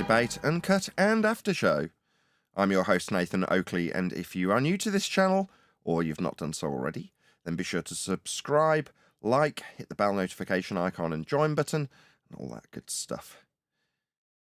debate, uncut and after show. I'm your host Nathan Oakley, and if you are new to this channel, or you've not done so already, then be sure to subscribe, like, hit the bell notification icon and join button, and all that good stuff.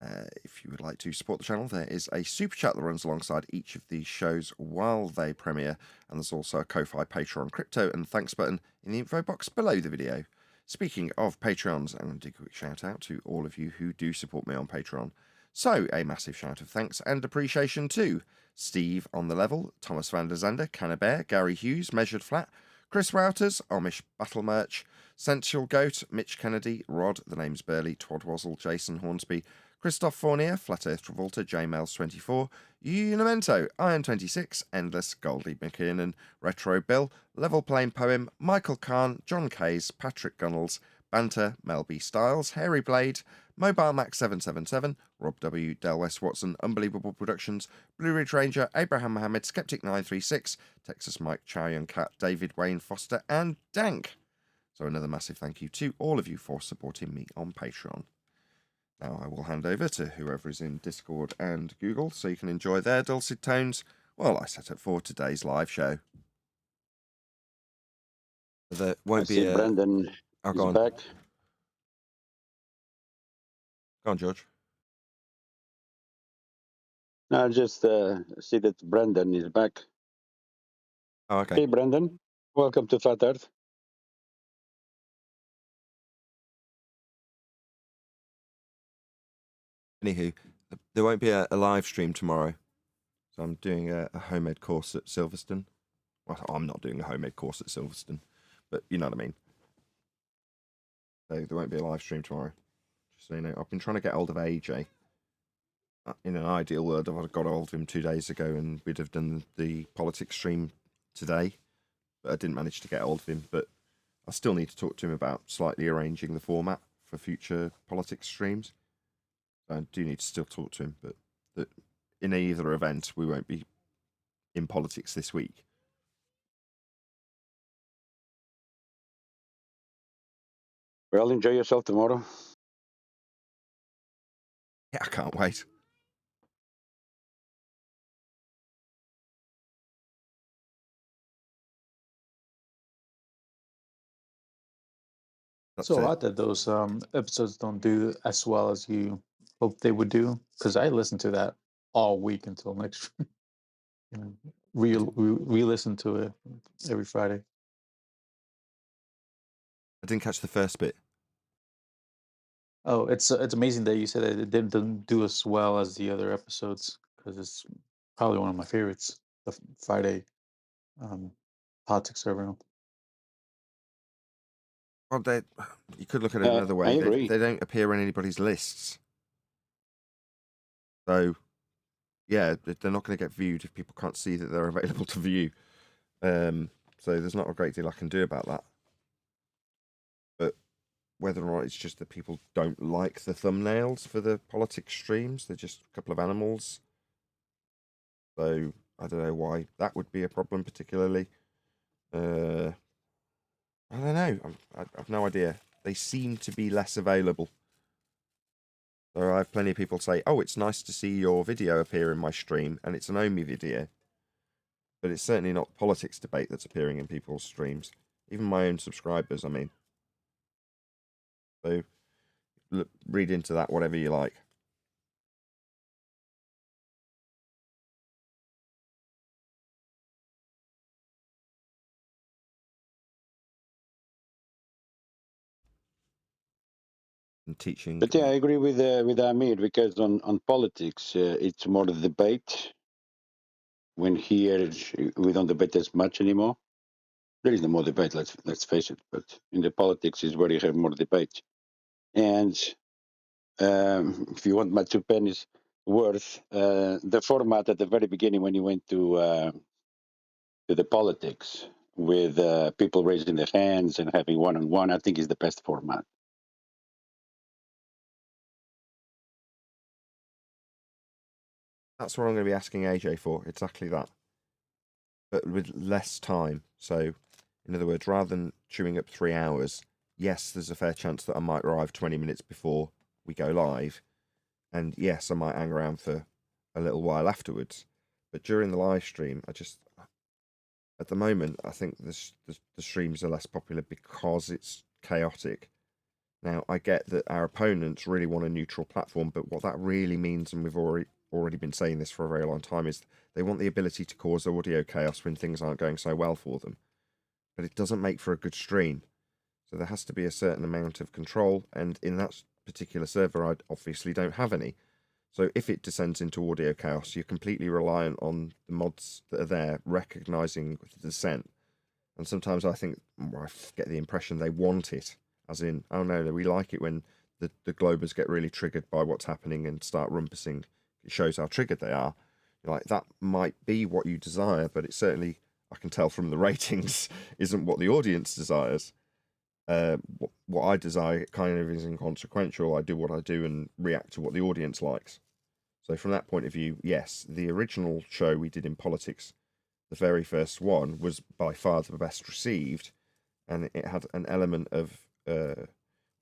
If you would like to support the channel, there is a super chat that runs alongside each of these shows while they premiere, and there's also a Ko-Fi, Patreon, crypto and thanks button in the info box below the video. Speaking of Patreons, I'm going to do a quick shout out to all of you who do support me on Patreon. So, a massive shout of thanks and appreciation to Steve on the Level, Thomas van der Zander, Cannabear, Gary Hughes, Measured Flat, Chris Wouters, Amish Battle Merch, Sensual Goat, Mitch Kennedy, Rod, The Name's Burley, Twodwazzle, Jason Hornsby, Christoph Fournier, Flat Earth Travolta, JMails24, Unimento, Iron26, Endless, Goldie McKiernan, Retro Bill, Level Plain Poem, Michael Kahn, John Kays, Patrick Gunnels, Banter, Mel B. Styles, Hairy Blade, Mobile Max 777, Rob W, Del West Watson, Unbelievable Productions, Blue Ridge Ranger, Abraham Mohammed, Skeptic 936, Texas Mike, Chow Young Cat, David Wayne Foster, and Dank. So another massive thank you to all of you for supporting me on Patreon. Now I will hand over to whoever is in Discord and Google so you can enjoy their dulcet tones while I set up for today's live show. There won't be a... Brandon is go on. back. Go on, George. No, I just see that Brandon is back. Oh, okay. Hey, Brandon. Welcome to Flat Earth. Anywho, there won't be a live stream tomorrow. So I'm doing a homemade course at Silverstone. Well, I'm not doing a homemade course at Silverstone, but you know what I mean. So there won't be a live stream tomorrow. Just so you know, I've been trying to get hold of AJ. In an ideal world, I've got hold of him 2 days ago and we'd have done the politics stream today. But I didn't manage to get hold of him. But I still need to talk to him about slightly arranging the format for future politics streams. I do need to still talk to him, but in either event, we won't be in politics this week. Well, enjoy yourself tomorrow. Yeah, I can't wait. So odd that those episodes don't do as well as you hope they would do, because I listen to that all week until next. Re-listen to it every Friday. I didn't catch the first bit. Oh, it's amazing that you said that it didn't do as well as the other episodes, because it's probably one of my favorites, the Friday politics server. Well, you could look at it another way. I agree. They don't appear in anybody's lists. So, yeah, they're not going to get viewed if people can't see that they're available to view. So there's not a great deal I can do about that. But whether or not it's just that people don't like the thumbnails for the politics streams, they're just a couple of animals. So I don't know why that would be a problem particularly. I don't know. I've no idea. They seem to be less available. So I have plenty of people say, oh, it's nice to see your video appear in my stream, and it's an Omi video. But it's certainly not politics debate that's appearing in people's streams. Even my own subscribers, I mean. So read into that whatever you like. And teaching. But yeah, I agree with Amir, because on politics, it's more the debate. When here we don't debate as much anymore. There is no more debate. Let's face it. But in the politics is where you have more debate. And if you want my 2 pennies worth, the format at the very beginning when you went to the politics with people raising their hands and having one-on-one, I think is the best format. That's what I'm going to be asking AJ for, exactly that. But with less time. So, in other words, rather than chewing up 3 hours, yes, there's a fair chance that I might arrive 20 minutes before we go live. And yes, I might hang around for a little while afterwards. But during the live stream, at the moment, I think the streams are less popular because it's chaotic. Now, I get that our opponents really want a neutral platform, but what that really means, and we've already been saying this for a very long time, is they want the ability to cause audio chaos when things aren't going so well for them. But it doesn't make for a good stream. So there has to be a certain amount of control, and in that particular server, I obviously don't have any. So if it descends into audio chaos, you're completely reliant on the mods that are there recognizing the descent. And sometimes I think, I get the impression they want it, as in, oh no, we like it when the Globers get really triggered by what's happening and start rumpusing. It shows how triggered they are. You're like, that might be what you desire, but it certainly, I can tell from the ratings, isn't what the audience desires. What I desire kind of is inconsequential. I do what I do and react to what the audience likes. So from that point of view, yes, the original show we did in politics, the very first one, was by far the best received, and it had an element of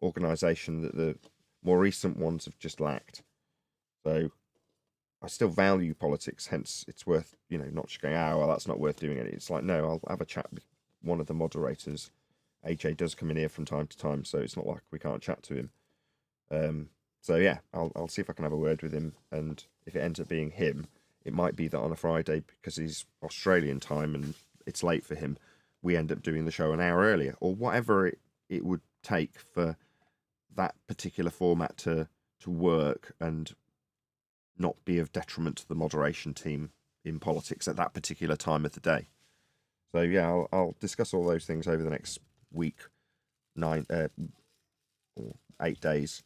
organisation that the more recent ones have just lacked. So I still value politics, hence it's worth, not just going, well, that's not worth doing it. It's like, no, I'll have a chat with one of the moderators. AJ does come in here from time to time, so it's not like we can't chat to him. So yeah, I'll see if I can have a word with him, and if it ends up being him, it might be that on a Friday, because he's Australian time and it's late for him, we end up doing the show an hour earlier, or whatever it would take for that particular format to work and not be of detriment to the moderation team in politics at that particular time of the day. So yeah, I'll discuss all those things over the next week, 9 or 8 days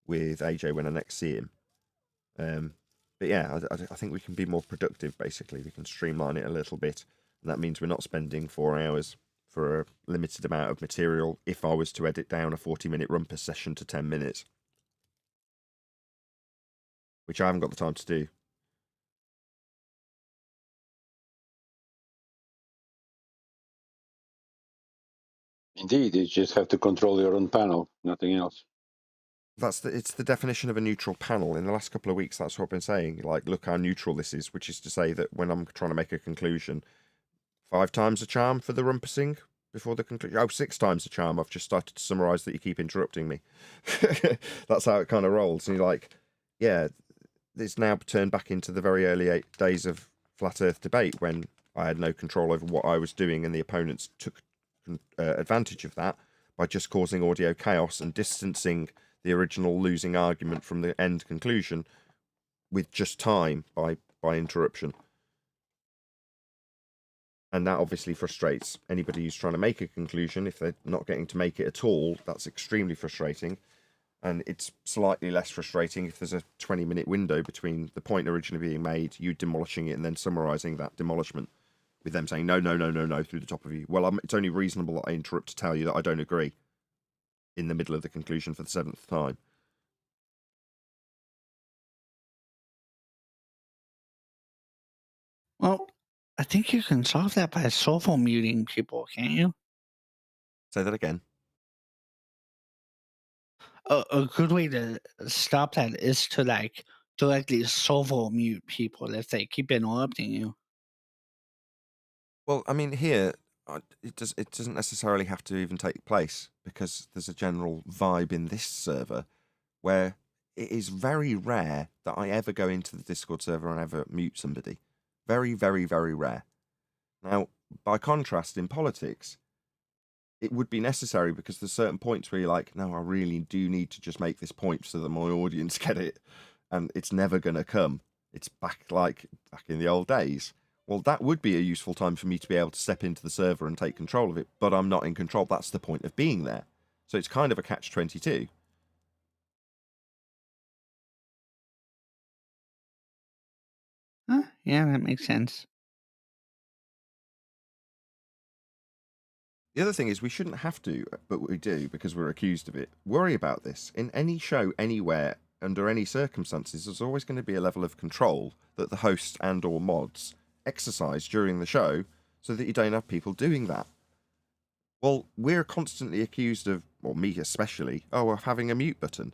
with AJ when I next see him. But yeah, I think we can be more productive, basically. We can streamline it a little bit, and that means we're not spending 4 hours for a limited amount of material if I was to edit down a 40-minute rumpus session to 10 minutes, which I haven't got the time to do. Indeed, you just have to control your own panel, nothing else. It's the definition of a neutral panel. In the last couple of weeks, that's what I've been saying. Like, look how neutral this is, which is to say that when I'm trying to make a conclusion, 5 times the charm for the rumpusing before the conclusion. Oh, 6 times the charm. I've just started to summarise that you keep interrupting me. That's how it kind of rolls. And you're like, yeah, it's now turned back into the very early days of flat Earth debate when I had no control over what I was doing, and the opponents took advantage of that by just causing audio chaos and distancing the original losing argument from the end conclusion with just time by interruption. And that obviously frustrates anybody who's trying to make a conclusion. If they're not getting to make it at all, that's extremely frustrating. And it's slightly less frustrating if there's a 20-minute window between the point originally being made, you demolishing it, and then summarising that demolishment with them saying, no, through the top of you. Well, it's only reasonable that I interrupt to tell you that I don't agree in the middle of the conclusion for the 7th time. Well, I think you can solve that by solo muting people, can't you? Say that again. A good way to stop that is to directly solo mute people if they keep interrupting you. Well, I mean, here it doesn't necessarily have to even take place, because there's a general vibe in this server where it is very rare that I ever go into the Discord server and ever mute somebody. Very, very, very rare. Now, by contrast, in politics, it would be necessary, because there's certain points where you're like, no, I really do need to just make this point so that my audience get it, and it's never going to come. It's back in the old days. Well, that would be a useful time for me to be able to step into the server and take control of it, but I'm not in control. That's the point of being there. So it's kind of a catch-22. Huh? Yeah, that makes sense. The other thing is, we shouldn't have to, but we do because we're accused of it. Worry about this. In any show, anywhere, under any circumstances, there's always going to be a level of control that the host and or mods exercise during the show so that you don't have people doing that. Well, we're constantly accused of, or me especially, of having a mute button.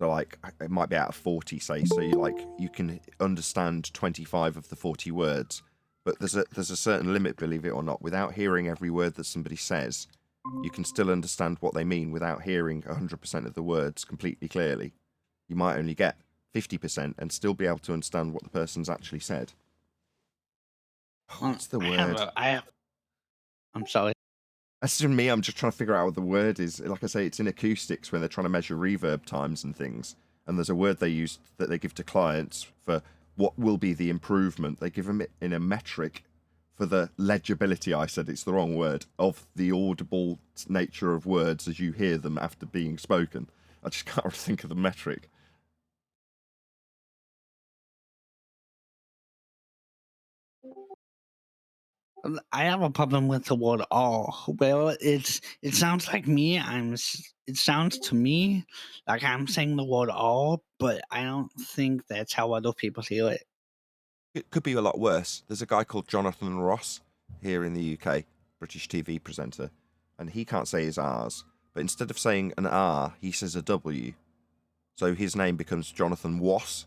So like it might be out of 40, say, so you can understand 25 of the 40 words, but there's a certain limit, believe it or not. Without hearing every word that somebody says, you can still understand what they mean without hearing 100% of the words completely clearly. You might only get 50% and still be able to understand what the person's actually said. What's the word? I'm sorry. That's just me. I'm just trying to figure out what the word is. Like I say, it's in acoustics when they're trying to measure reverb times and things. And there's a word they use that they give to clients for what will be the improvement. They give them it in a metric for the legibility. I said it's the wrong word, of the audible nature of words as you hear them after being spoken. I just can't think of the metric. I have a problem with the word "all." Well, it sounds like me. It sounds to me like I'm saying the word "all," but I don't think that's how other people hear it. It could be a lot worse. There's a guy called Jonathan Ross here in the UK, British TV presenter, and he can't say his R's, but instead of saying an R, he says a W. So his name becomes Jonathan Wass,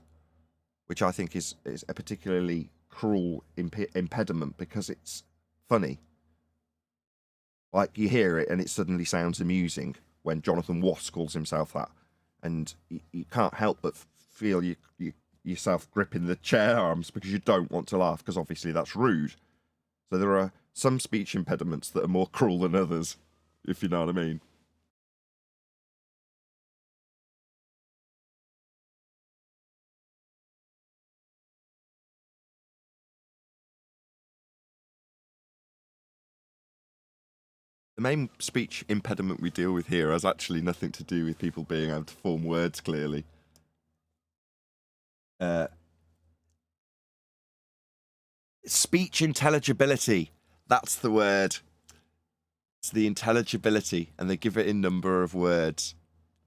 which I think is a particularly cruel impediment because it's funny. Like you hear it and it suddenly sounds amusing when Jonathan Wass calls himself that, and you can't help but feel yourself gripping the chair arms because you don't want to laugh because obviously that's rude. So there are some speech impediments that are more cruel than others, if you know what I mean. The main speech impediment we deal with here has actually nothing to do with people being able to form words clearly. Speech intelligibility. That's the word. It's the intelligibility, and they give it in number of words.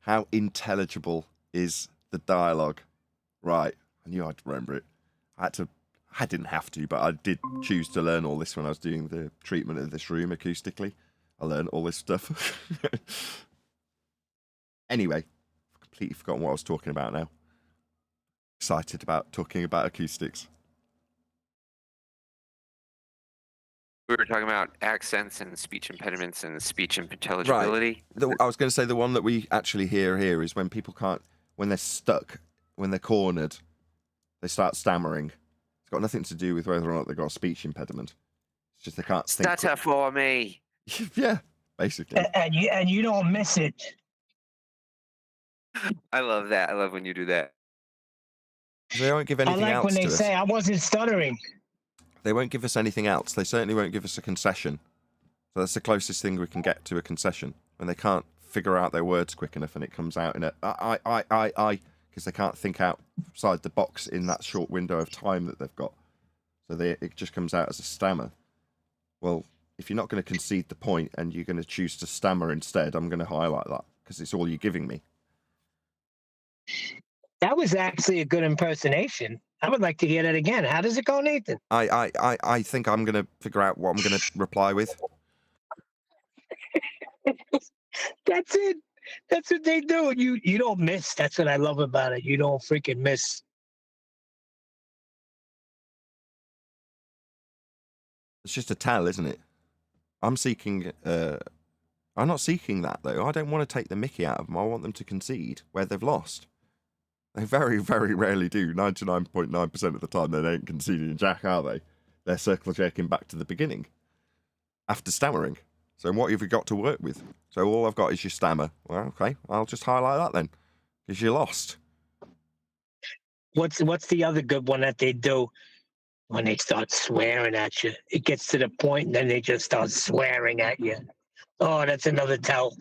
How intelligible is the dialogue? Right, I knew I'd remember it. I didn't have to, but I did choose to learn all this when I was doing the treatment of this room acoustically. I learned all this stuff. Anyway, I've completely forgotten what I was talking about now. Excited about talking about acoustics. We were talking about accents and speech impediments and speech intelligibility. Right. I was going to say the one that we actually hear here is when people can't, when they're stuck, when they're cornered, they start stammering. It's got nothing to do with whether or not they've got a speech impediment. It's just they can't think. Stutter for me. Yeah, basically. And you don't miss it. I love that. I love when you do that. They won't give anything I like else when they to us. say I wasn't stuttering. They won't give us anything else. They certainly won't give us a concession. So that's the closest thing we can get to a concession. When they can't figure out their words quick enough and it comes out in a I, because they can't think outside the box in that short window of time that they've got. So it just comes out as a stammer. Well, if you're not going to concede the point and you're going to choose to stammer instead, I'm going to highlight that because it's all you're giving me. That was actually a good impersonation. I would like to hear that again. How does it go, Nathan? I think I'm going to figure out what I'm going to reply with. That's it. That's what they do. You don't miss. That's what I love about it. You don't freaking miss. It's just a tell, isn't it? I'm not seeking that, though. I don't want to take the mickey out of them. I want them to concede where they've lost. They very, very rarely do. 99.9% of the time, they ain't conceding jack, are they? They're circle jerking back to the beginning after stammering. So what have you got to work with? So all I've got is your stammer. Well, okay, I'll just highlight that then, because you lost. What's the other good one that they do when they start swearing at you? It gets to the point, and then they just start swearing at you. Oh, that's another tell.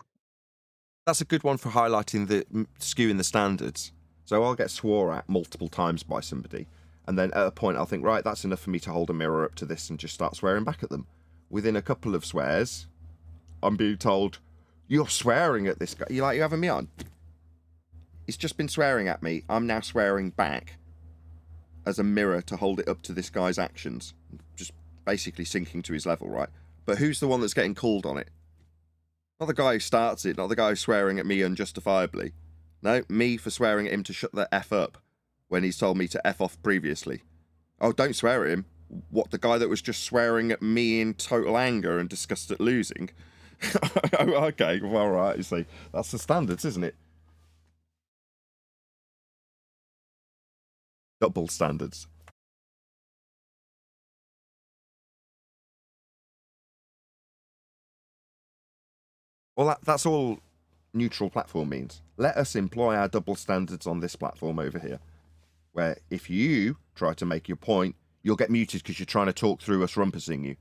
That's a good one for highlighting the skewing the standards. So I'll get swore at multiple times by somebody, and then at a point I'll think, right, that's enough for me to hold a mirror up to this and just start swearing back at them. Within a couple of swears, I'm being told, you're swearing at this guy. You having me on? He's just been swearing at me. I'm now swearing back as a mirror to hold it up to this guy's actions. Just basically sinking to his level, right? But who's the one that's getting called on it? Not the guy who starts it, not the guy who's swearing at me unjustifiably. No, me for swearing at him to shut the F up when he's told me to F off previously. Oh, don't swear at him. What, the guy that was just swearing at me in total anger and disgust at losing? Oh, okay, well, all right, you see. That's the standards, isn't it? Double standards. Well, that's all neutral platform means. Let us employ our double standards on this platform over here, where if you try to make your point, you'll get muted because you're trying to talk through us rumpusing you.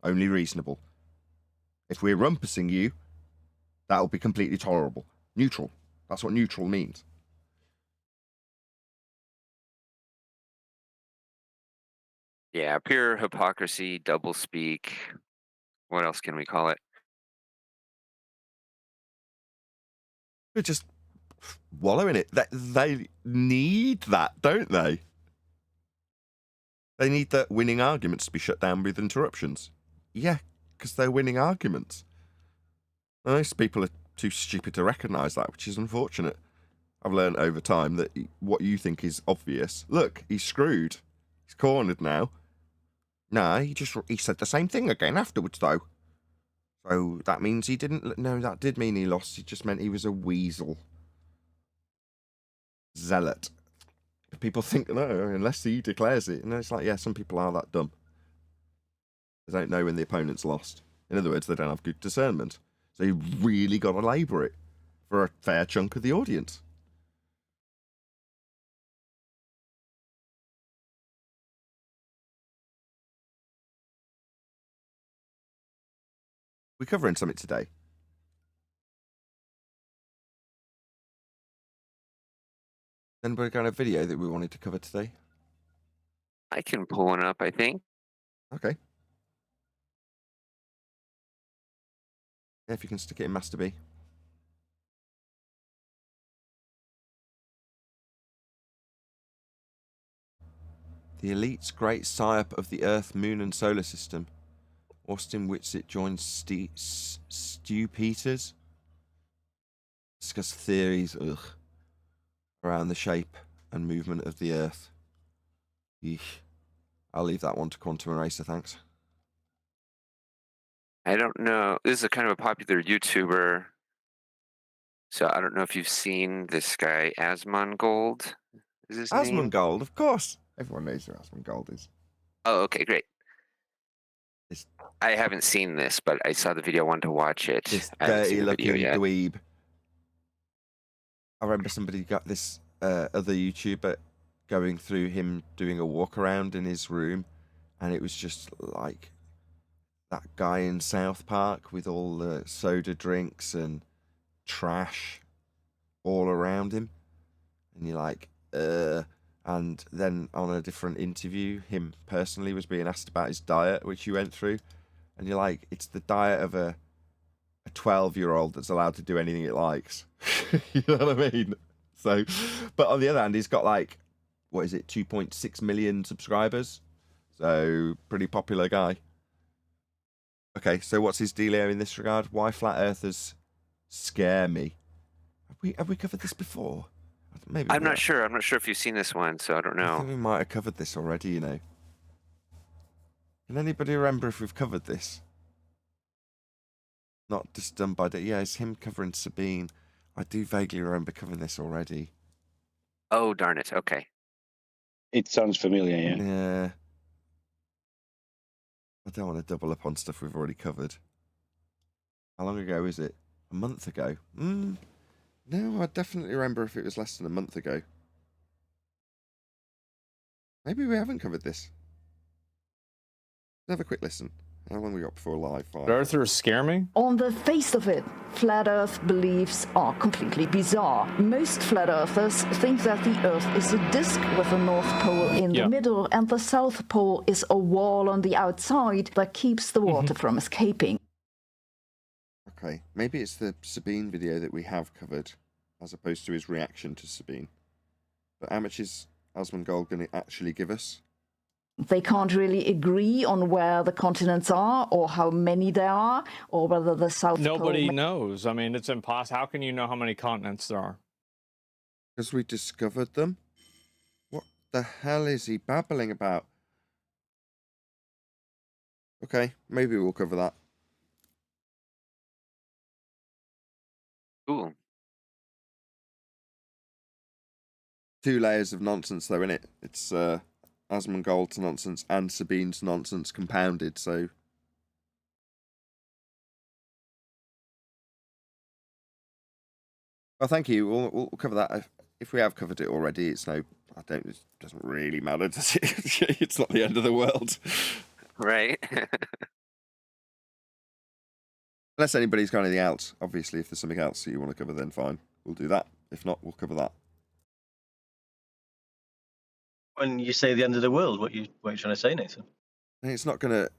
Only reasonable. If we're rumpusing you, that'll be completely tolerable. Neutral. That's what neutral means. Yeah, pure hypocrisy, double speak. What else can we call it? We're just wallow in it. They need that, don't they? They need the winning arguments to be shut down with interruptions. Yeah, because they're winning arguments. Most people are too stupid to recognise that, which is unfortunate. I've learned over time that what you think is obvious. Look, he's screwed. He's cornered now. No, he said the same thing again afterwards, though. So that means he didn't... No, that did mean he lost. It just meant he was a weasel. Zealot. People think, no, unless he declares it. And it's like, yeah, some people are that dumb. They don't know when the opponent's lost. In other words, they don't have good discernment. So you really got to labour it for a fair chunk of the audience. We're covering something today. Then we're going to have a video that we wanted to cover today. I can pull one up, I think. Okay. Yeah, if you can stick it in Master B. The elite's great psyop of the Earth, Moon and Solar System. Austin Whitsitt joins Stu Peters. Discuss theories around the shape and movement of the Earth. Eesh. I'll leave that one to Quantum Eraser, thanks. I don't know. This is a kind of a popular YouTuber. So I don't know if you've seen this guy, Asomongold. Is his name? Asomongold, of course. Everyone knows who Asomongold is. Oh, okay, great. This, I haven't seen this, but I saw the video. I wanted to watch it. this I haven't seen the video dirty-looking yet. dweeb. I remember somebody got this other YouTuber going through him doing a walk around in his room, and it was just like that guy in South Park with all the soda drinks and trash all around him, and you're like, and then on a different interview, him personally was being asked about his diet, which he went through, and you're like, it's the diet of a 12-year-old that's allowed to do anything it likes. You know what I mean? So, but on the other hand, he's got like, what is it, 2.6 million subscribers? So, pretty popular guy. Okay, so what's his dealio in this regard? Why flat earthers scare me? Have we covered this before? Maybe I'm not sure. I'm not sure if you've seen this one, so I don't I know. think we might have covered this already, you know. Can anybody remember if we've covered this? Not just done by... Yeah, it's him covering Sabine. I do vaguely remember covering this already. Oh, darn it. Okay. It sounds familiar, yeah. Yeah. I don't want to double up on stuff we've already covered. How long ago is it? A month ago? No, I definitely remember if it was less than a month ago. Maybe we haven't covered this. Let's have a quick listen. How long we got before live? 5. Earthers scare me? On the face of it, flat Earth beliefs are completely bizarre. Most flat Earthers think that the Earth is a disk with a North Pole in the middle, and the South Pole is a wall on the outside that keeps the water from escaping. Okay, maybe it's the Sabine video that we have covered, as opposed to his reaction to Sabine. But how much is Asomongold going to actually give us? They can't really agree on where the continents are, or how many there are, or whether the South Nobody Pole... knows. I mean, it's impossible. How can you know how many continents there are? Because we discovered them? What the hell is he babbling about? Okay, maybe we'll cover that. Cool. 2 layers of nonsense, though, innit? It's Asomongold's nonsense and Sabine's nonsense compounded, so... Well, thank you. We'll cover that. If we have covered it already, it's no... it doesn't really matter, does it? It's not the end of the world. Right. Unless anybody's got anything else. Obviously, if there's something else that you want to cover, then fine. We'll do that. If not, we'll cover that. When you say the end of the world, what are you trying to say, Nathan? It's not going to...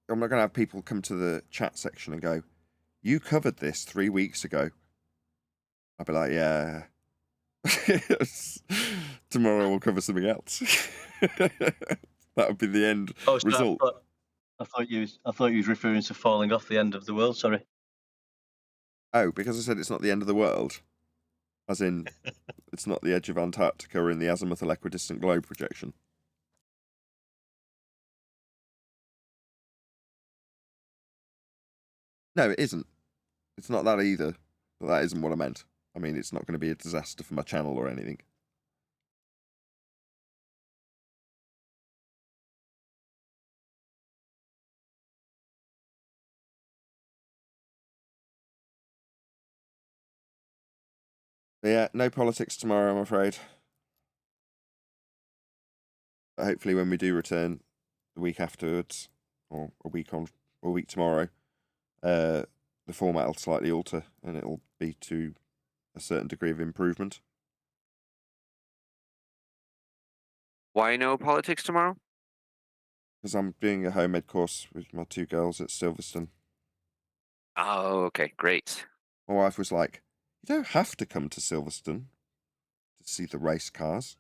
I'm not going to have people come to the chat section and go, you covered this 3 weeks ago. I'll be like, yeah. Tomorrow we'll cover something else. That would be the end result. I thought you was referring to falling off the end of the world. Sorry. Oh, because I said it's not the end of the world, as in it's not the edge of Antarctica in the azimuthal equidistant globe projection. No, it isn't. It's not that either. But that isn't what I meant. I mean, it's not going to be a disaster for my channel or anything. But yeah, no politics tomorrow, I'm afraid. But hopefully when we do return the week afterwards, or a week tomorrow, the format will slightly alter and it'll be to a certain degree of improvement. Why no politics tomorrow? Because I'm doing a home ed course with my 2 girls at Silverstone. Oh, okay, great. My wife was like, you don't have to come to Silverstone to see the race cars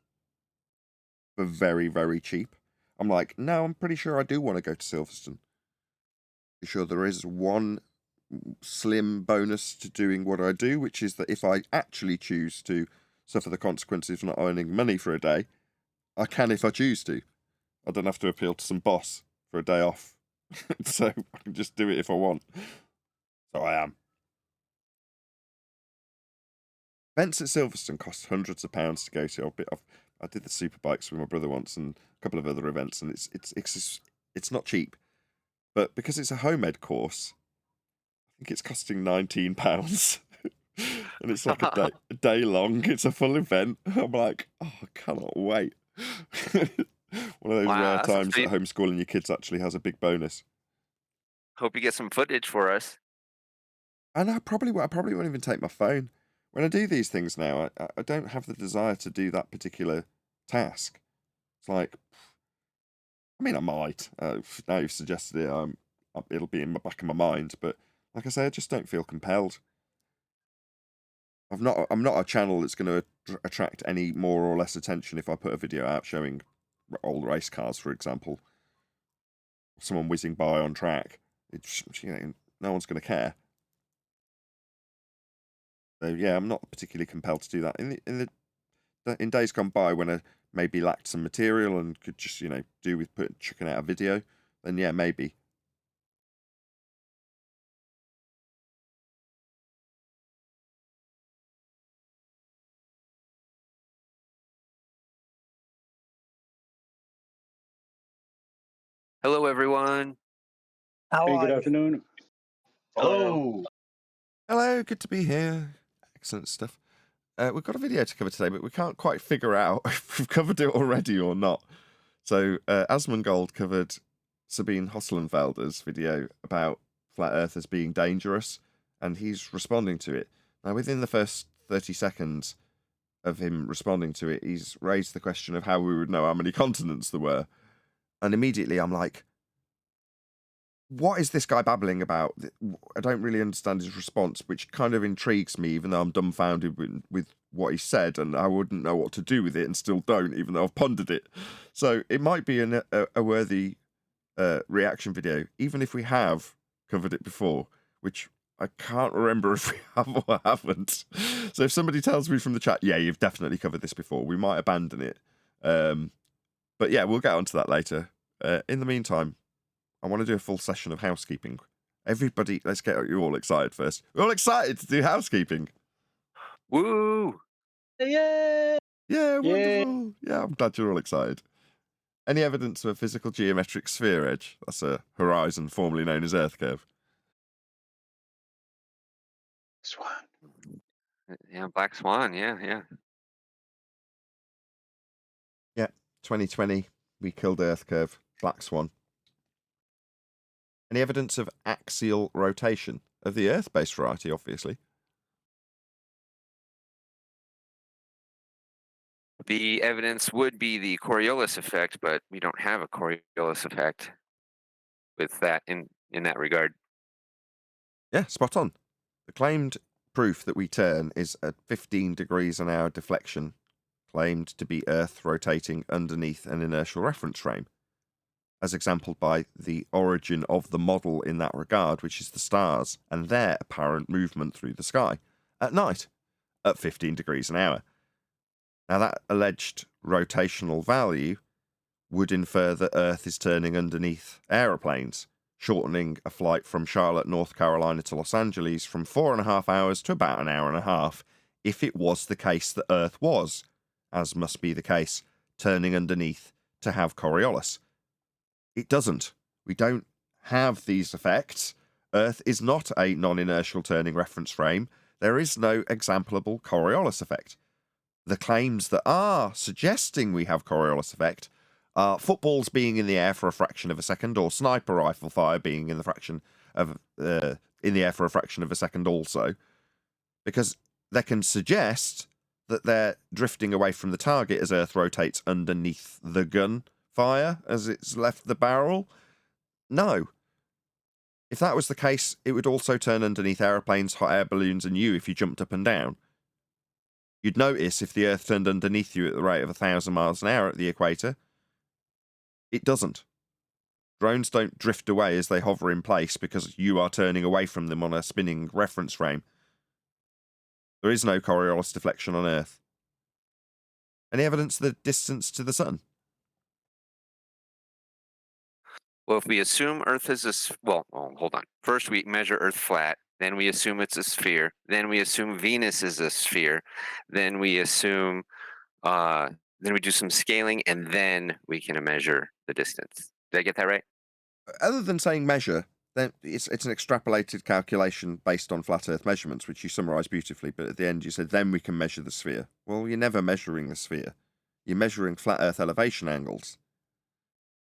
for very, very cheap. I'm like, no, I'm pretty sure I do want to go to Silverstone. I'm sure there is one slim bonus to doing what I do, which is that if I actually choose to suffer the consequences of not earning money for a day, I can if I choose to. I don't have to appeal to some boss for a day off. So I can just do it if I want. So I am. Events at Silverstone cost hundreds of pounds to go to. I did the Superbikes with my brother once and a couple of other events, and it's not cheap. But because it's a home ed course, I think it's costing £19. And it's like a day long. It's a full event. I'm like, oh, I cannot wait. One of those rare times that homeschooling your kids actually has a big bonus. Hope you get some footage for us. And I probably won't even take my phone. When I do these things now, I don't have the desire to do that particular task. It's like, I mean, I might. Now you've suggested it, it'll be in the back of my mind. But like I say, I just don't feel compelled. I'm not a channel that's going to attract any more or less attention if I put a video out showing old race cars, for example. Someone whizzing by on track. No one's going to care. So yeah, I'm not particularly compelled to do that. In days gone by, when I maybe lacked some material and could just do with chucking out a video, then yeah, maybe. Hello, everyone. Good afternoon. Hello. Hello, good to be here. Excellent stuff. We've got a video to cover today, but we can't quite figure out if we've covered it already or not. So, Asomongold covered Sabine Hosselenfelder's video about flat earthers being dangerous, and he's responding to it. Now, within the first 30 seconds of him responding to it, he's raised the question of how we would know how many continents there were. And immediately I'm like, what is this guy babbling about? I don't really understand his response, which kind of intrigues me, even though I'm dumbfounded with what he said, and I wouldn't know what to do with it, and still don't, even though I've pondered it. So it might be a worthy reaction video, even if we have covered it before, which I can't remember if we have or haven't. So if somebody tells me from the chat, yeah, you've definitely covered this before, we might abandon it. But yeah, we'll get onto that later. In the meantime, I want to do a full session of housekeeping. Everybody, let's get you all excited first. We're all excited to do housekeeping. Woo! Yeah. Yeah, Yay. wonderful. Yeah, I'm glad you're all excited. Any evidence of a physical geometric sphere edge? That's a horizon formerly known as Earth curve. Swan. Yeah, Black Swan. Yeah. Yeah, 2020, we killed Earth curve. Black Swan. Any evidence of axial rotation? Of the Earth-based variety, obviously. The evidence would be the Coriolis effect, but we don't have a Coriolis effect with that in that regard. Yeah, spot on. The claimed proof that we turn is a 15 degrees an hour deflection, claimed to be Earth rotating underneath an inertial reference frame, as exampled by the origin of the model in that regard, which is the stars and their apparent movement through the sky at night at 15 degrees an hour. Now, that alleged rotational value would infer that Earth is turning underneath aeroplanes, shortening a flight from Charlotte, North Carolina to Los Angeles from 4.5 hours to about an hour and a half, if it was the case that Earth was, as must be the case, turning underneath to have Coriolis. It doesn't. We don't have these effects. Earth is not a non-inertial turning reference frame. There is no examplable Coriolis effect. The claims that are suggesting we have Coriolis effect are footballs being in the air for a fraction of a second, or sniper rifle fire being in the air for a fraction of a second also, because they can suggest that they're drifting away from the target as Earth rotates underneath the gun fire as it's left the barrel. No. If that was the case, it would also turn underneath aeroplanes, hot air balloons, and you if you jumped up and down. You'd notice if the Earth turned underneath you at the rate of 1,000 miles an hour at the equator. It doesn't. Drones don't drift away as they hover in place because you are turning away from them on a spinning reference frame. There is no Coriolis deflection on Earth. Any evidence of the distance to the Sun? Well, if we assume Earth is hold on. First, we measure Earth flat. Then we assume it's a sphere. Then we assume Venus is a sphere. Then we assume, then we do some scaling, and then we can measure the distance. Did I get that right? Other than saying measure, then it's an extrapolated calculation based on flat Earth measurements, which you summarise beautifully. But at the end, you said then we can measure the sphere. Well, you're never measuring the sphere. You're measuring flat Earth elevation angles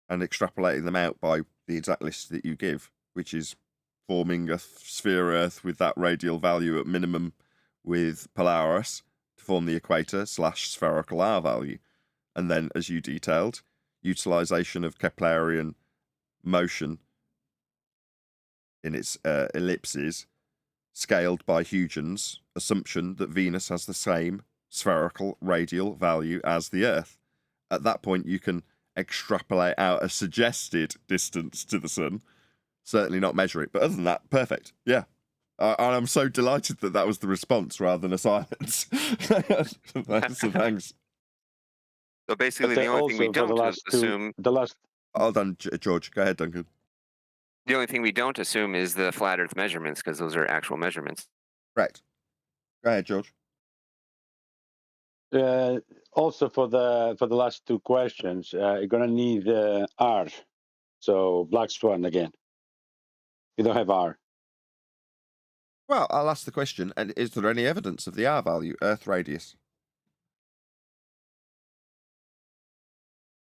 and extrapolating them out by the exact list that you give, which is forming a sphere Earth with that radial value at minimum with Polaris to form the equator / spherical R value. And then, as you detailed, utilisation of Keplerian motion in its ellipses, scaled by Huygens' assumption that Venus has the same spherical radial value as the Earth. At that point, you can extrapolate out a suggested distance to the Sun. Certainly not measure it, but other than that, perfect. Yeah. And I'm so delighted that that was the response rather than a silence. So thanks. So basically, the only thing we don't assume... Hold on, George. Go ahead, Duncan. The only thing we don't assume is the flat Earth measurements, because those are actual measurements. Correct. Go ahead, George. Also, for the last two questions, you're gonna need R. So Black Swan again. You don't have R. Well, I'll ask the question, and is there any evidence of the R value, Earth radius?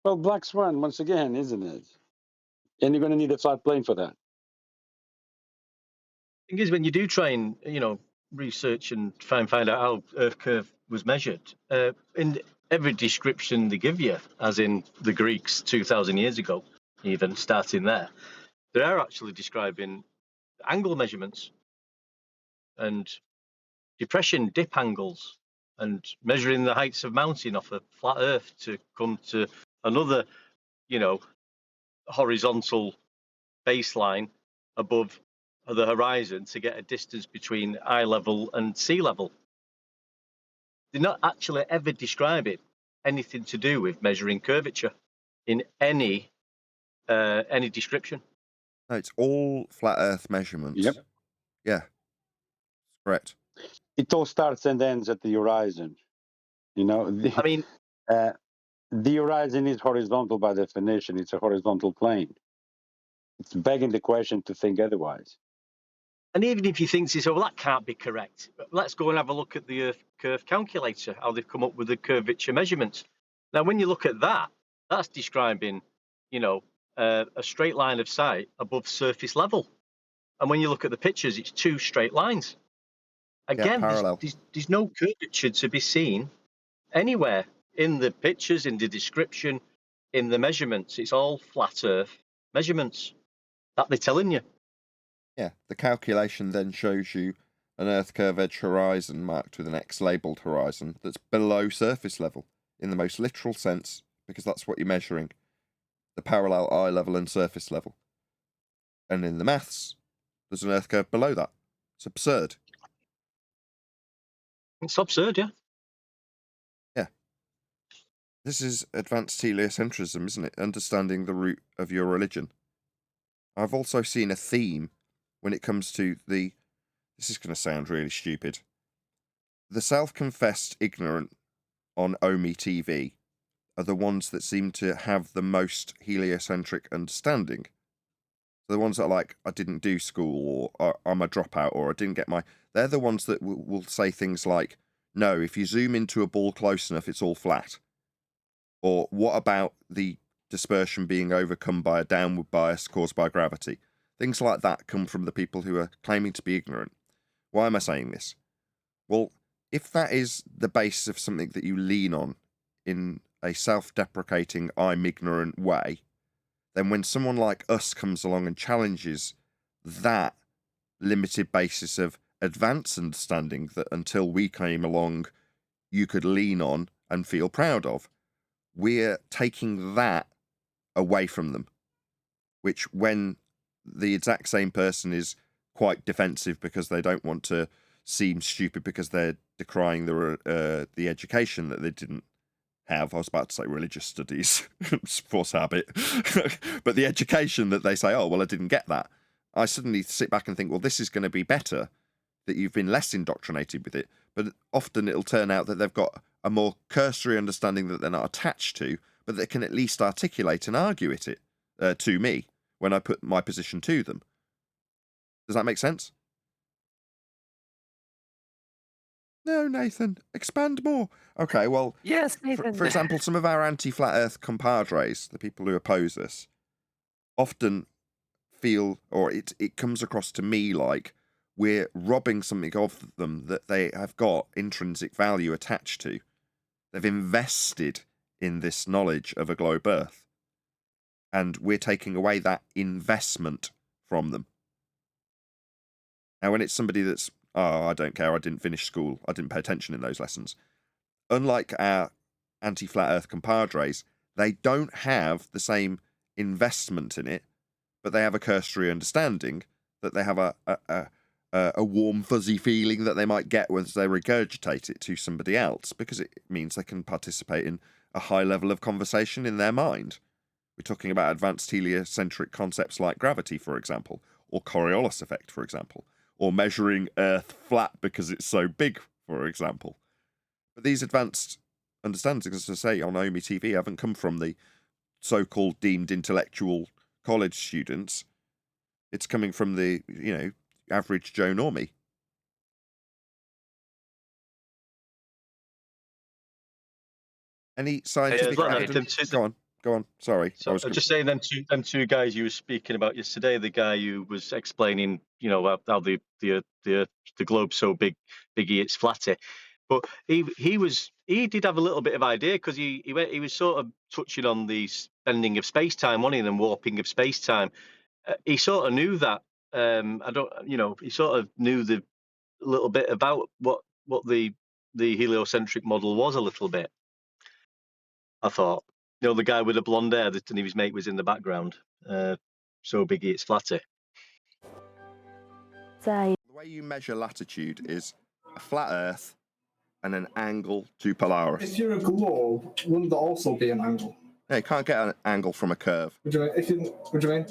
Well, Black Swan, once again, isn't it? And you're going to need a flat plane for that. Thing is, when you do try and, research and try and find out how Earth curve was measured, in every description they give you, as in the Greeks 2,000 years ago, even starting there, they are actually describing angle measurements and depression dip angles and measuring the heights of mountain off a flat Earth to come to another, horizontal baseline above the horizon to get a distance between eye level and sea level. They're not actually ever describing anything to do with measuring curvature in any description. No, it's all flat Earth measurements. Yep. Yeah, correct. It all starts and ends at the horizon. You know, I mean, the horizon is horizontal by definition. It's a horizontal plane. It's begging the question to think otherwise. and even if you think to yourself, well, that can't be correct, let's go and have a look at the Earth curve calculator, how they've come up with the curvature measurements. Now, when you look at that, that's describing, you know, a straight line of sight above surface level. And when you look at the pictures, it's two straight lines. Again, parallel. there's no curvature to be seen anywhere in the pictures, in the description, in the measurements. It's all flat Earth measurements that they're telling you. Yeah, the calculation then shows you an Earth curve edge horizon marked with an X labelled horizon that's below surface level in the most literal sense, because that's what you're measuring, the parallel eye level and surface level. And in the maths, there's an Earth curve below that. It's absurd. It's absurd, yeah. Yeah. This is advanced heliocentrism, isn't it? Understanding the root of your religion. I've also seen a theme when it comes to the... This is going to sound really stupid. The self-confessed ignorant on Omi TV are the ones that seem to have the most heliocentric understanding. The ones that are like, I didn't do school, or I'm a dropout, or I didn't get my... They're the ones that will say things like, no, if you zoom into a ball close enough, it's all flat. Or what about the dispersion being overcome by a downward bias caused by gravity? Things like that come from the people who are claiming to be ignorant. Why am I saying this? Well, if that is the basis of something that you lean on in a self-deprecating, I'm ignorant way, then when someone like us comes along and challenges that limited basis of advanced understanding that until we came along you could lean on and feel proud of, we're taking that away from them. Which, when the exact same person is quite defensive because they don't want to seem stupid because they're decrying the education that they didn't have. I was about to say religious studies, force habit, but the education that they say, oh, well, I didn't get that. I suddenly sit back and think, well, this is going to be better that you've been less indoctrinated with it. But often it'll turn out that they've got a more cursory understanding that they're not attached to, but they can at least articulate and argue it to me when I put my position to them. Does that make sense? No, Nathan, expand more. Okay, well, Yes, Nathan. For example, some of our anti-flat Earth compadres, the people who oppose us, often feel, or it comes across to me like we're robbing something of them that they have got intrinsic value attached to. They've invested in this knowledge of a globe Earth, and we're taking away that investment from them. Now, when it's somebody that's, oh, I don't care, I didn't finish school, I didn't pay attention in those lessons. Unlike our anti-flat Earth compadres, they don't have the same investment in it, but they have a cursory understanding that they have a warm, fuzzy feeling that they might get once they regurgitate it to somebody else, because it means they can participate in a high level of conversation in their mind. We're talking about advanced heliocentric concepts like gravity, for example, or Coriolis effect, for example, or measuring Earth flat because it's so big, for example. But these advanced understandings, as I say, on Omi TV haven't come from the so-called deemed intellectual college students. It's coming from the, average Joe Normie. Any scientific evidence? Go on. Sorry. So I was just saying, them two guys you were speaking about yesterday, the guy who was explaining, how the globe's so biggy it's flatty. But he did have a little bit of idea, because he was sort of touching on the bending of space time, wasn't he, and warping of space time. He sort of knew that. He sort of knew the little bit about what the heliocentric model was a little bit. I thought, the guy with the blonde hair and his mate was in the background. So biggy it's flatty. The way you measure latitude is a flat Earth and an angle to Polaris. If you're a globe, wouldn't there also be an angle? No, you can't get an angle from a curve. What do you mean?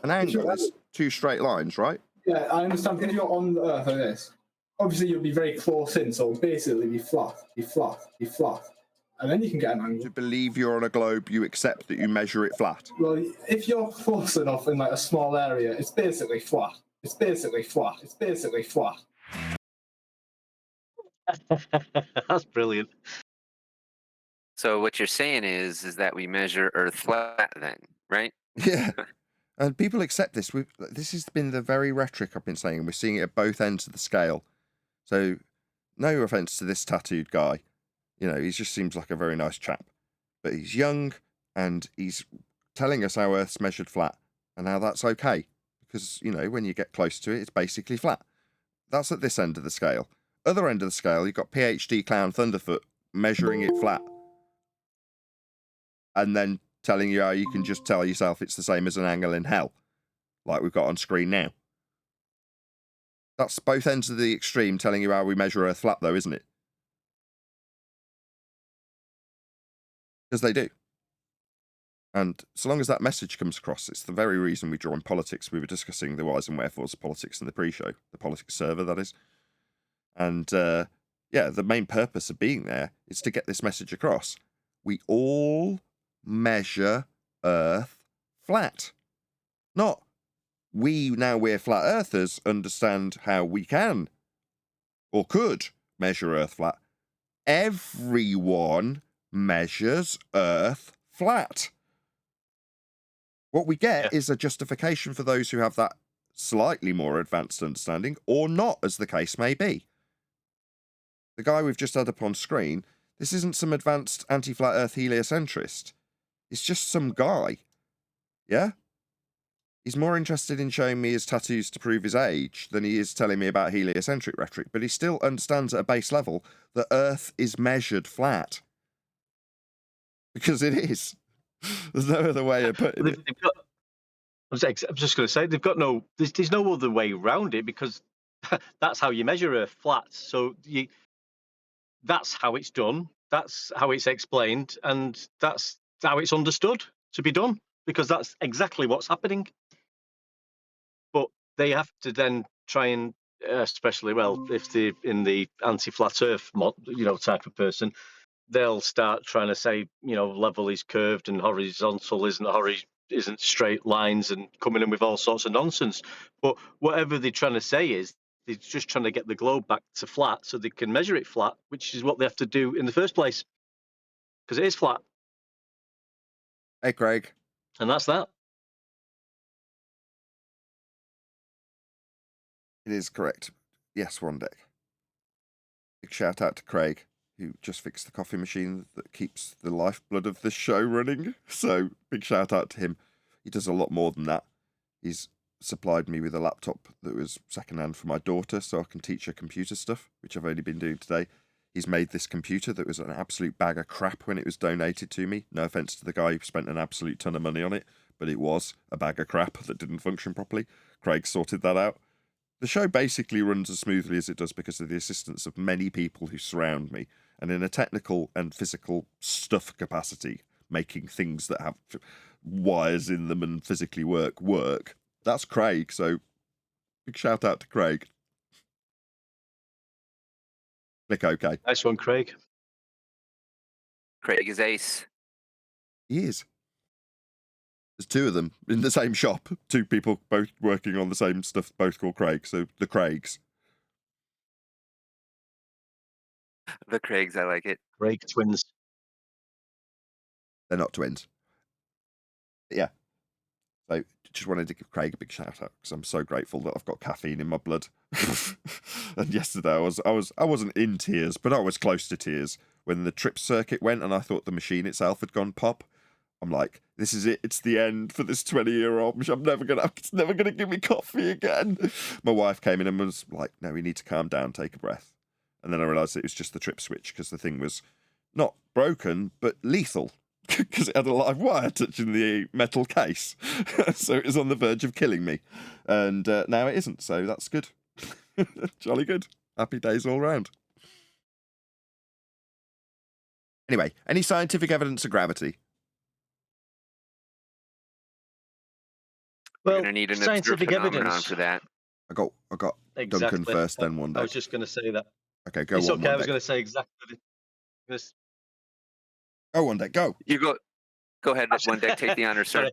An angle is two straight lines, right? Yeah, I understand. If you're on the Earth like this, obviously you'll be very close in, so basically be flat. And then you can get an angle. To believe you're on a globe, you accept that you measure it flat. Well, if you're close enough in like a small area, it's basically flat. That's brilliant. So what you're saying is that we measure Earth flat then, right? Yeah. And people accept this. This has been the very rhetoric I've been saying. We're seeing it at both ends of the scale. So, no offence to this tattooed guy. You know, he just seems like a very nice chap. But he's young, and he's telling us how Earth's measured flat, and how that's okay. Because, you know, when you get close to it, it's basically flat. That's at this end of the scale. Other end of the scale, you've got PhD Clown Thunderfoot measuring it flat. And then telling you how you can just tell yourself it's the same as an angle in hell, like we've got on screen now. That's both ends of the extreme telling you how we measure Earth flat, though, isn't it? Because they do. And so long as that message comes across, it's the very reason we join politics. We were discussing the whys and wherefores of politics in the pre-show, the politics server, that is. And, yeah, the main purpose of being there is to get this message across. We all measure Earth flat. Not we're flat earthers, understand how we can or could measure Earth flat. Everyone measures Earth flat. What we get is a justification for those who have that slightly more advanced understanding, or not, as the case may be. The guy we've just had up on screen, this isn't some advanced anti-flat Earth heliocentrist. It's just some guy. Yeah? He's more interested in showing me his tattoos to prove his age than he is telling me about heliocentric rhetoric, but he still understands at a base level that Earth is measured flat. Because it is. There's no other way of putting it. I'm just going to say, there's no other way around it, because that's how you measure Earth flat. So that's how it's done, that's how it's explained, and that's how it's understood to be done, because that's exactly what's happening. But they have to then try and, especially, well, if they're in the anti-flat Earth type of person, they'll start trying to say, level is curved and horizontal isn't straight lines, and coming in with all sorts of nonsense. But whatever they're trying to say is, they're just trying to get the globe back to flat so they can measure it flat, which is what they have to do in the first place, because it is flat. Hey, Craig. And that's that. It is correct. Yes, one deck. Big shout out to Craig, who just fixed the coffee machine that keeps the lifeblood of the show running. So, big shout out to him. He does a lot more than that. He's supplied me with a laptop that was secondhand for my daughter so I can teach her computer stuff, which I've only been doing today. He's made this computer that was an absolute bag of crap when it was donated to me. No offence to the guy who spent an absolute ton of money on it, but it was a bag of crap that didn't function properly. Craig sorted that out. The show basically runs as smoothly as it does because of the assistance of many people who surround me, and in a technical and physical stuff capacity, making things that have wires in them and physically work. That's Craig, so big shout out to Craig. Click OK. Nice one, Craig. Craig is ace. He is. There's two of them in the same shop. Two people both working on the same stuff, both called Craig, so the Craigs. The Craigs, I like it. Craig twins. They're not twins. But yeah. So just wanted to give Craig a big shout out because I'm so grateful that I've got caffeine in my blood. And yesterday I wasn't in tears, but I was close to tears when the trip circuit went and I thought the machine itself had gone pop. I'm like, this is it. It's the end for this 20-year-old. It's never gonna give me coffee again. My wife came in and was like, no, we need to calm down, take a breath. And then I realised it was just the trip switch because the thing was not broken, but lethal. Because it had a live wire touching the metal case. So it was on the verge of killing me. And now it isn't, so that's good. Jolly good. Happy days all round. Anyway, any scientific evidence of gravity? We're Well, going to need an observed scientific phenomenon evidence. for that. I got Exactly. Duncan first, then one I deck. was just going to say that. Okay, go It's on okay. I one was deck. going to say exactly this. Go one deck, go. You go ahead, one deck, take the honor, sir. Sorry.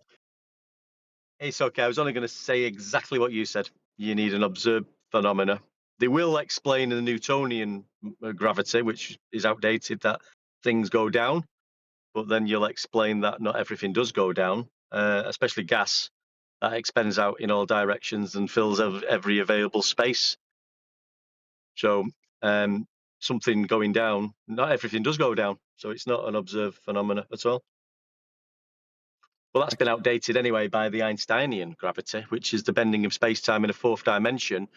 It's okay. I was only going to say exactly what you said. You need an observed phenomena. They will explain in the Newtonian gravity, which is outdated, that things go down, but then you'll explain that not everything does go down, especially gas that expands out in all directions and fills every available space. So something going down, not everything does go down. So it's not an observed phenomena at all. Well, that's been outdated anyway by the Einsteinian gravity, which is the bending of space-time in a fourth dimension,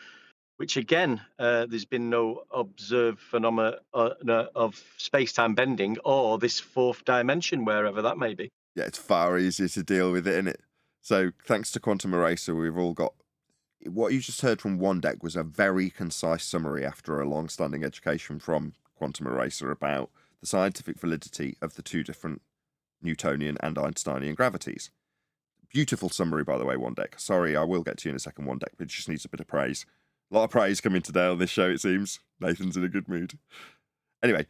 which again, there's been no observed phenomena of space-time bending or this fourth dimension, wherever that may be. Yeah, it's far easier to deal with it, isn't it? So thanks to Quantum Eraser, we've all got... What you just heard from one deck was a very concise summary after a long-standing education from Quantum Eraser about the scientific validity of the two different Newtonian and Einsteinian gravities. Beautiful summary, by the way, one deck. Sorry, I will get to you in a second, one deck, but it just needs a bit of praise. A lot of praise coming today on this show, it seems. Nathan's in a good mood. Anyway,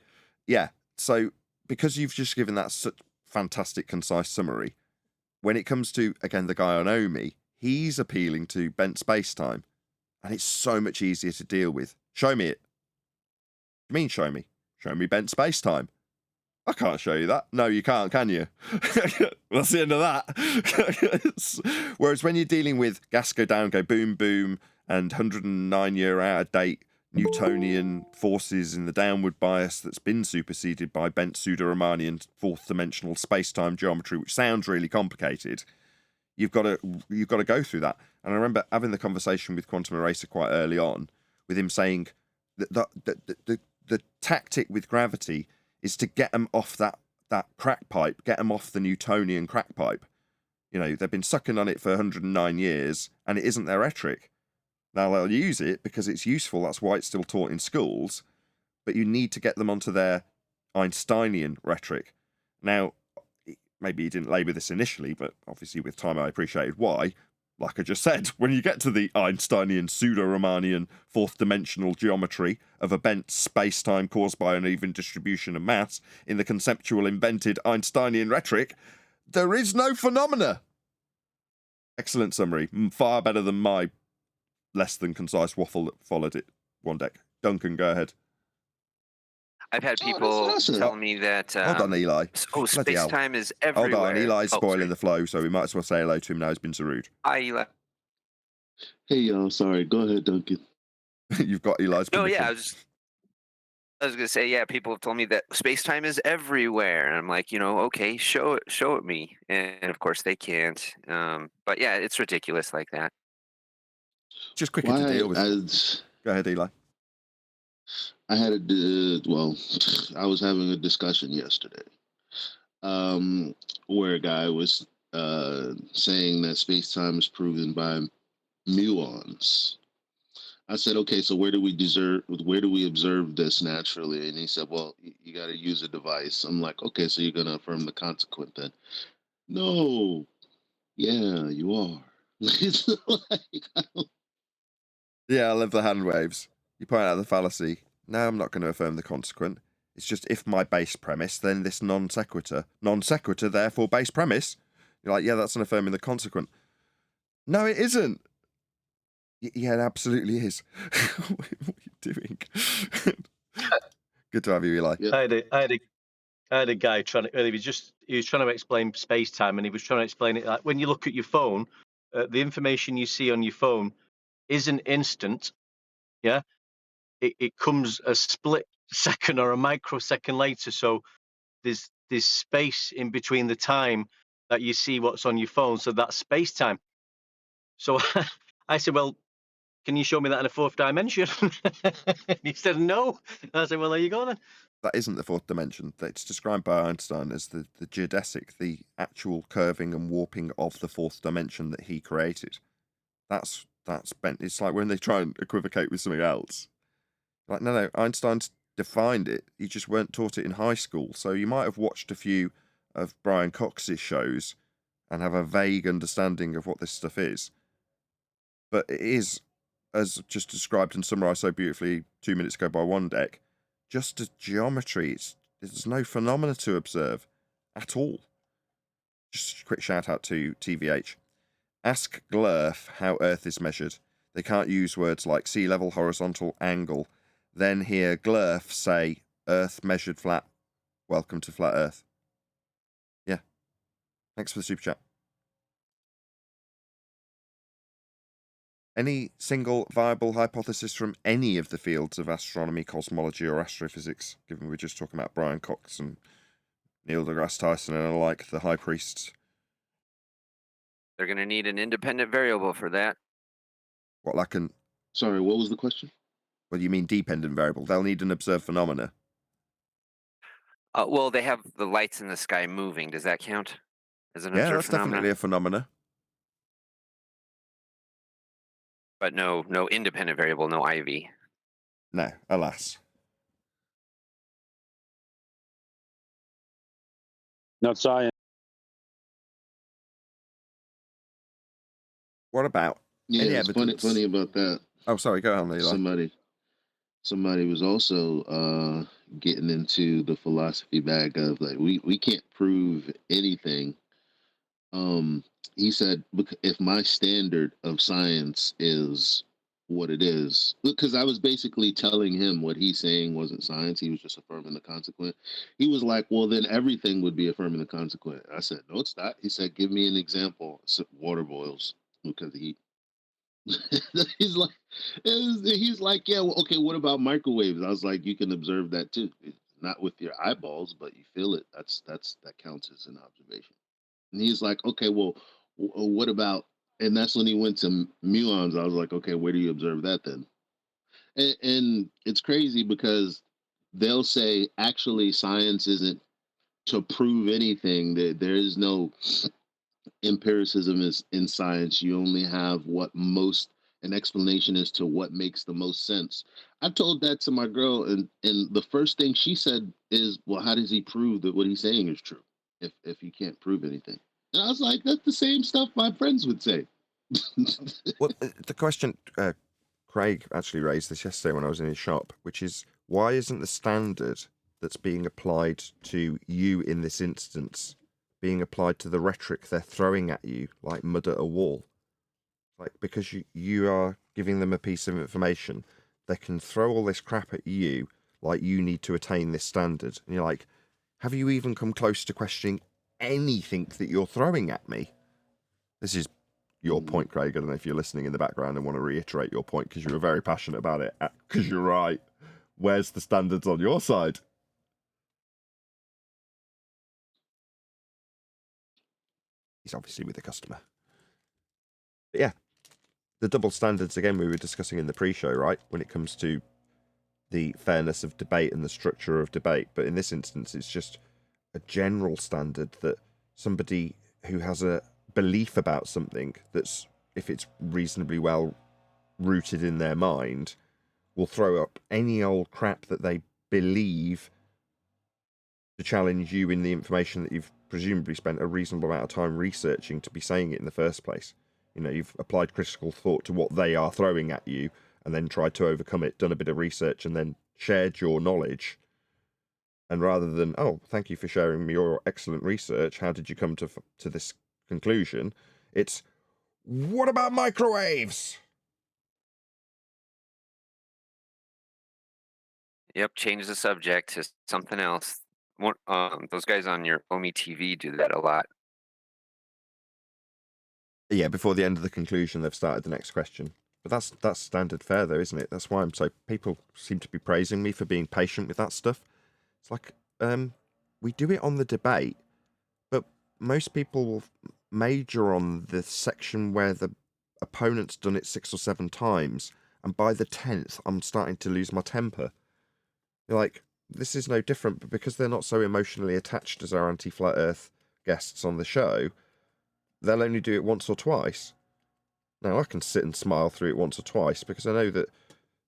yeah, so because you've just given that such fantastic, concise summary, when it comes to, again, the guy on Omi, he's appealing to bent space-time, and it's so much easier to deal with. Show me it. What do you mean, show me? Show me bent space-time. I can't show you that. No, you can't, can you? That's the end of that. Whereas when you're dealing with gas go down, go boom, boom, and 109-year out-of-date Newtonian forces in the downward bias that's been superseded by bent pseudo-Riemannian fourth-dimensional space-time geometry, which sounds really complicated, you've got to go through that. And I remember having the conversation with Quantum Eraser quite early on, with him saying that the tactic with gravity is to get them off that crack pipe, get them off the Newtonian crack pipe. You know, they've been sucking on it for 109 years, and it isn't their rhetoric. Now, they'll use it because it's useful, that's why it's still taught in schools, but you need to get them onto their Einsteinian rhetoric. Now, maybe he didn't labour this initially, but obviously with time I appreciated why. Like I just said, when you get to the Einsteinian pseudo-Riemannian fourth-dimensional geometry of a bent space-time caused by an even distribution of mass in the conceptual invented Einsteinian rhetoric, there is no phenomena. Excellent summary. Far better than my less than concise waffle that followed it. One deck. Duncan, go ahead. I've had people tell me that... hold on, Eli. Space-time is everywhere. Hold on, Eli's spoiling the flow, so we might as well say hello to him now. He's been so rude. Hi, Eli. Hey, y'all. Sorry. Go ahead, Duncan. You've got Eli's permission. No, yeah, I was going to say, yeah, people have told me that space-time is everywhere. And I'm like, okay, show it me. And of course they can't. But yeah, it's ridiculous like that. Just quicker to deal with. Go ahead, Eli. I had I was having a discussion yesterday where a guy was saying that space-time is proven by muons. I said, okay, so where do we observe this naturally? And he said, well, you got to use a device. I'm like, okay, so you're going to affirm the consequent then? No. Yeah, you are. It's like, yeah, I love the hand waves. You point out the fallacy. No, I'm not going to affirm the consequent. It's just if my base premise, then this non sequitur. Non sequitur, therefore base premise. You're like, yeah, that's an affirming the consequent. No, it isn't. Yeah, it absolutely is. What are you doing? Good to have you, Eli. Yeah. I had a guy he was trying to explain space time, and he was trying to explain it like when you look at your phone, the information you see on your phone isn't instant. Yeah, it comes a split second or a microsecond later. So there's space in between the time that you see what's on your phone. So that's space time. So I said, well, can you show me that in a fourth dimension? He said, no. I said, well, there you go then. That isn't the fourth dimension. It's described by Einstein as the geodesic, the actual curving and warping of the fourth dimension that he created. That's that's bent. It's like when they try and equivocate with something else. Like, no, Einstein's defined it. You just weren't taught it in high school. So you might have watched a few of Brian Cox's shows and have a vague understanding of what this stuff is. But it is, as just described and summarised so beautifully 2 minutes ago by One Deck, just a geometry. There's no phenomena to observe at all. Just a quick shout out to TVH. Ask Glurf how Earth is measured. They can't use words like sea level, horizontal, angle. Then hear Glurf say, Earth measured flat. Welcome to Flat Earth. Yeah. Thanks for the super chat. Any single viable hypothesis from any of the fields of astronomy, cosmology, or astrophysics, given we're just talking about Brian Cox and Neil deGrasse Tyson and alike, the high priests? They're going to need an independent variable for that. What, like an... Sorry, what was the question? Well, you mean dependent variable. They'll need an observed phenomena. Well, they have the lights in the sky moving. Does that count as an observed That's phenomena? definitely a phenomena. But no independent variable, no IV. No, alas. Not science. What about Yeah, any it's evidence? funny about that. Oh, sorry, go on, Leela. Somebody was also getting into the philosophy bag of like we can't prove anything. He said, if my standard of science is what it is, because I was basically telling him what he's saying wasn't science. He was just affirming the consequent. He was like, well, then everything would be affirming the consequent. I said, no, it's not. He said, give me an example. So water boils because he. he's like, yeah, well, okay, what about microwaves? I was like, you can observe that too. Not with your eyeballs, but you feel it. That counts as an observation. And he's like, okay, well, what about? And that's when he went to muons. I was like, okay, where do you observe that then? And it's crazy because they'll say actually science isn't to prove anything. There is no empiricism is in science. You only have an explanation as to what makes the most sense. I told that to my girl, and the first thing she said is, well, how does he prove that what he's saying is true if he can't prove anything? And I was like, that's the same stuff my friends would say. Well, the question, Craig actually raised this yesterday when I was in his shop, which is, why isn't the standard that's being applied to you in this instance being applied to the rhetoric they're throwing at you like mud at a wall? Like, because you are giving them a piece of information, they can throw all this crap at you like you need to attain this standard. And you're like, have you even come close to questioning anything that you're throwing at me? This is your point, Craig. I don't know if you're listening in the background and want to reiterate your point because you were very passionate about it. Because you're right. Where's the standards on your side? He's obviously with the customer. But yeah, the double standards, again, we were discussing in the pre-show, right? When it comes to the fairness of debate and the structure of debate. But in this instance, it's just a general standard that somebody who has a belief about something that's, if it's reasonably well rooted in their mind, will throw up any old crap that they believe to challenge you in the information that you've presumably spent a reasonable amount of time researching to be saying it in the first place. You know, you've applied critical thought to what they are throwing at you and then tried to overcome it, done a bit of research and then shared your knowledge. And rather than, oh, thank you for sharing me your excellent research, how did you come to this conclusion? It's, what about microwaves? Yep, change the subject to something else. Those guys on your Omi TV do that a lot. Yeah, before the end of the conclusion, they've started the next question. But that's standard fare, though, isn't it? That's why people seem to be praising me for being patient with that stuff. It's like, we do it on the debate, but most people will major on the section where the opponent's done it 6 or 7 times, and by the 10th, I'm starting to lose my temper. You're like, this is no different, but because they're not so emotionally attached as our anti-flat Earth guests on the show, they'll only do it once or twice. Now, I can sit and smile through it once or twice because I know that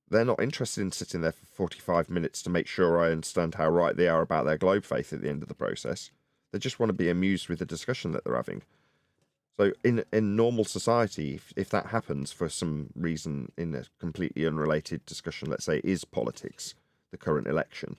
they're not interested in sitting there for 45 minutes to make sure I understand how right they are about their globe faith at the end of the process. They just want to be amused with the discussion that they're having. So in normal society, if that happens for some reason in a completely unrelated discussion, let's say it is politics, the current election,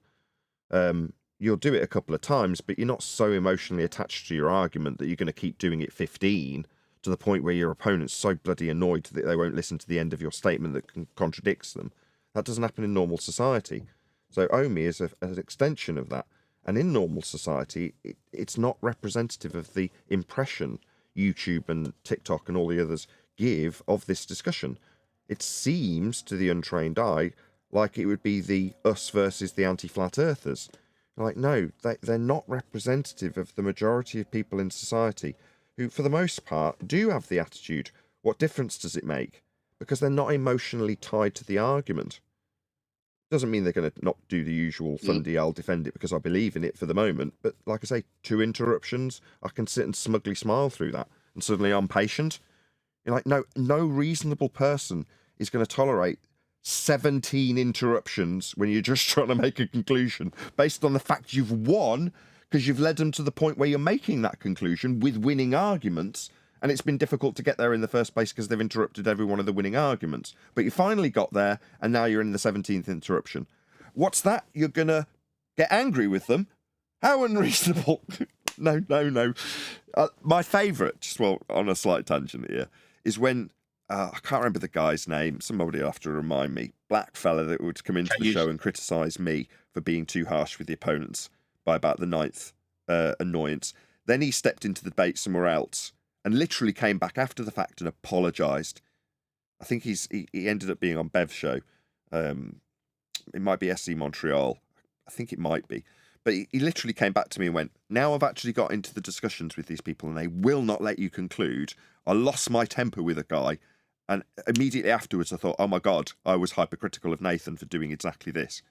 you'll do it a couple of times, but you're not so emotionally attached to your argument that you're going to keep doing it 15 to the point where your opponent's so bloody annoyed that they won't listen to the end of your statement that contradicts them. That doesn't happen in normal society. So Omi is an extension of that. And in normal society, it's not representative of the impression YouTube and TikTok and all the others give of this discussion. It seems to the untrained eye like it would be the us versus the anti-flat earthers. Like, no, they're not representative of the majority of people in society who, for the most part, do have the attitude, what difference does it make? Because they're not emotionally tied to the argument. Doesn't mean they're going to not do the usual fundy, I'll defend it because I believe in it for the moment. But like I say, 2 interruptions, I can sit and smugly smile through that. And suddenly I'm patient. You're like, no reasonable person is going to tolerate 17 interruptions when you're just trying to make a conclusion based on the fact you've won because you've led them to the point where you're making that conclusion with winning arguments. And it's been difficult to get there in the first place because they've interrupted every one of the winning arguments. But you finally got there, and now you're in the 17th interruption. What's that? You're going to get angry with them? How unreasonable. No. My favourite, just on a slight tangent here, is when, I can't remember the guy's name, somebody will have to remind me, black fella that would come into the show and criticise me for being too harsh with the opponents by about the 9th annoyance. Then he stepped into the debate somewhere else and literally came back after the fact and apologised. I think he ended up being on Bev's show. It might be SC Montreal. I think it might be. But he literally came back to me and went, now I've actually got into the discussions with these people and they will not let you conclude. I lost my temper with a guy. And immediately afterwards I thought, oh my God, I was hypercritical of Nathan for doing exactly this.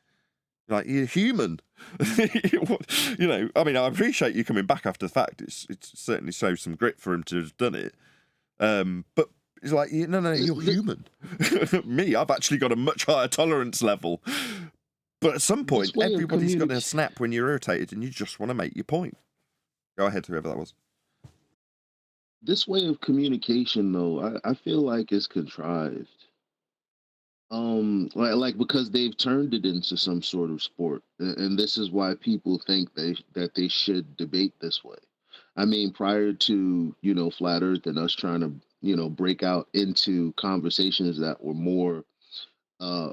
Like, you're human. You know, I mean, I appreciate you coming back after the fact. It certainly shows some grit for him to have done it. But it's like, no, you're human. Me, I've actually got a much higher tolerance level. But at some point, everybody's got to snap when you're irritated and you just want to make your point. Go ahead, whoever that was. This way of communication, though, I feel like it's contrived. Like because they've turned it into some sort of sport, and this is why people think that they should debate this way. I mean, prior to Flat Earth and us trying to break out into conversations that were more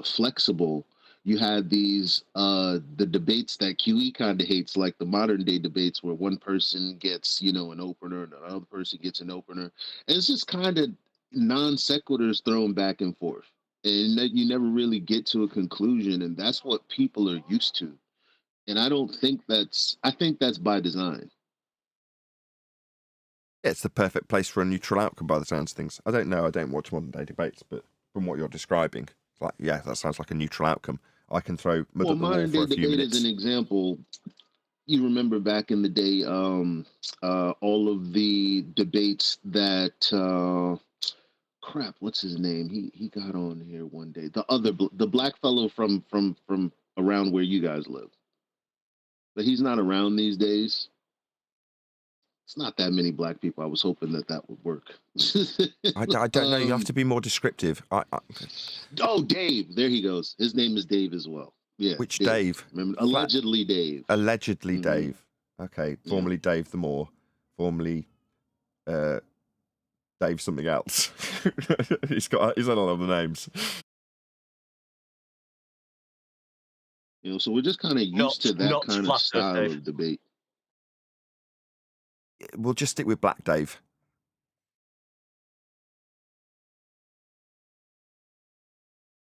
flexible, you had these the debates that QE kind of hates, like the modern day debates where one person gets an opener and another person gets an opener, and it's just kind of non sequiturs thrown back and forth. And you never really get to a conclusion, and that's what people are used to. And I think that's by design. Yeah, it's the perfect place for a neutral outcome by the sounds of things. I don't know, I don't watch modern day debates, but from what you're describing, it's like, yeah, that sounds like a neutral outcome. I can throw mud at the wall for a few minutes. Modern day debate is an example. You remember back in the day, all of the debates that crap, what's his name? He got on here one day. The black fellow from around where you guys live, but he's not around these days. It's not that many black people. I was hoping that would work. I don't know. You have to be more descriptive. Oh, Dave. There he goes. His name is Dave as well. Yeah. Which Dave? Remember, allegedly Dave. Allegedly Dave. Okay. Formerly Dave the Moor. Formerly Dave something else. he's had a lot of the names. So we're just kind of used to that kind of style of debate. We'll just stick with Black Dave.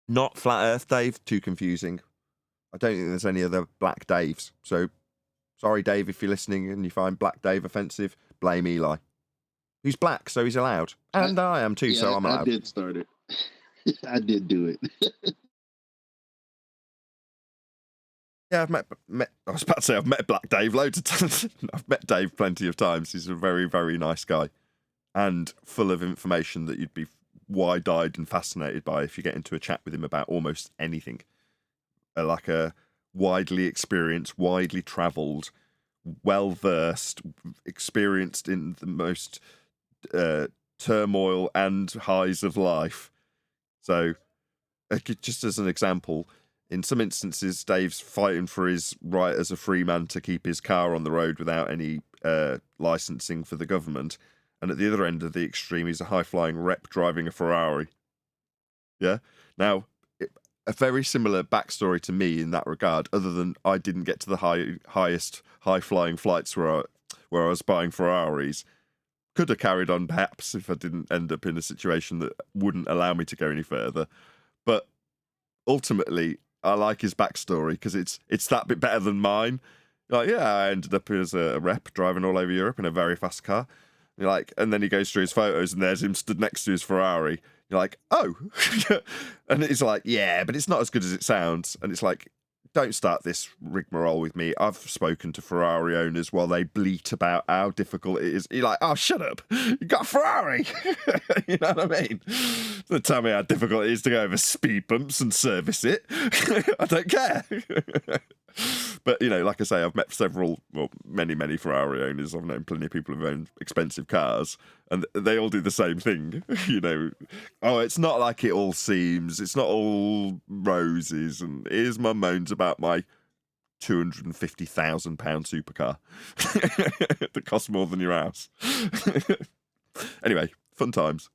Not Flat Earth Dave, too confusing. I don't think there's any other Black Daves. So, sorry, Dave, if you're listening and you find Black Dave offensive, blame Eli. Who's black, so he's allowed. And I am too, so I'm allowed. I did start it. I did do it. Yeah, I've met. I was about to say I've met Black Dave loads of times. I've met Dave plenty of times. He's a very, very nice guy, and full of information that you'd be wide-eyed and fascinated by if you get into a chat with him about almost anything. Like a widely experienced, widely travelled, well-versed, experienced in the most turmoil and highs of life. So, just as an example, in some instances, Dave's fighting for his right as a free man to keep his car on the road without any licensing for the government. And at the other end of the extreme, he's a high-flying rep driving a Ferrari. Yeah? Now, a very similar backstory to me in that regard, other than I didn't get to the highest high-flying flights where I was buying Ferraris. Could have carried on, perhaps, if I didn't end up in a situation that wouldn't allow me to go any further. But ultimately, I like his backstory because it's that bit better than mine. Like, yeah, I ended up as a rep driving all over Europe in a very fast car. You're like, and then he goes through his photos and there's him stood next to his Ferrari. You're like, oh. And it's like, yeah, but it's not as good as it sounds. And it's like, don't start this rigmarole with me. I've spoken to Ferrari owners while they bleat about how difficult it is. You're like, oh, shut up. You got a Ferrari. You know what I mean? Don't tell me how difficult it is to go over speed bumps and service it. I don't care. But, you know, like I say, I've met many Ferrari owners. I've known plenty of people who've owned expensive cars, and they all do the same thing. You know, oh, it's not like it all seems. It's not all roses. And here's my moans about my £250,000 supercar that costs more than your house. Anyway, fun times.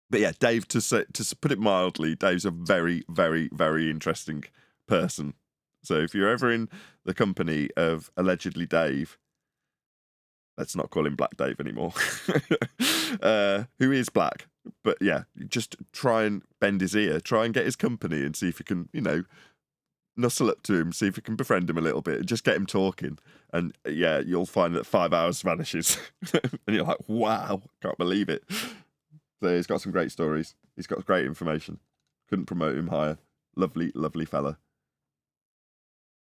But yeah, Dave, to put it mildly, Dave's a very, very, very interesting person. So if you're ever in the company of allegedly Dave, let's not call him Black Dave anymore, who is black, but yeah, just try and bend his ear, try and get his company and see if you can, you know, nuzzle up to him, see if you can befriend him a little bit and just get him talking. And yeah, you'll find that 5 hours vanishes. And you're like, wow, can't believe it. So he's got some great stories. He's got great information. Couldn't promote him higher. Lovely, lovely fella.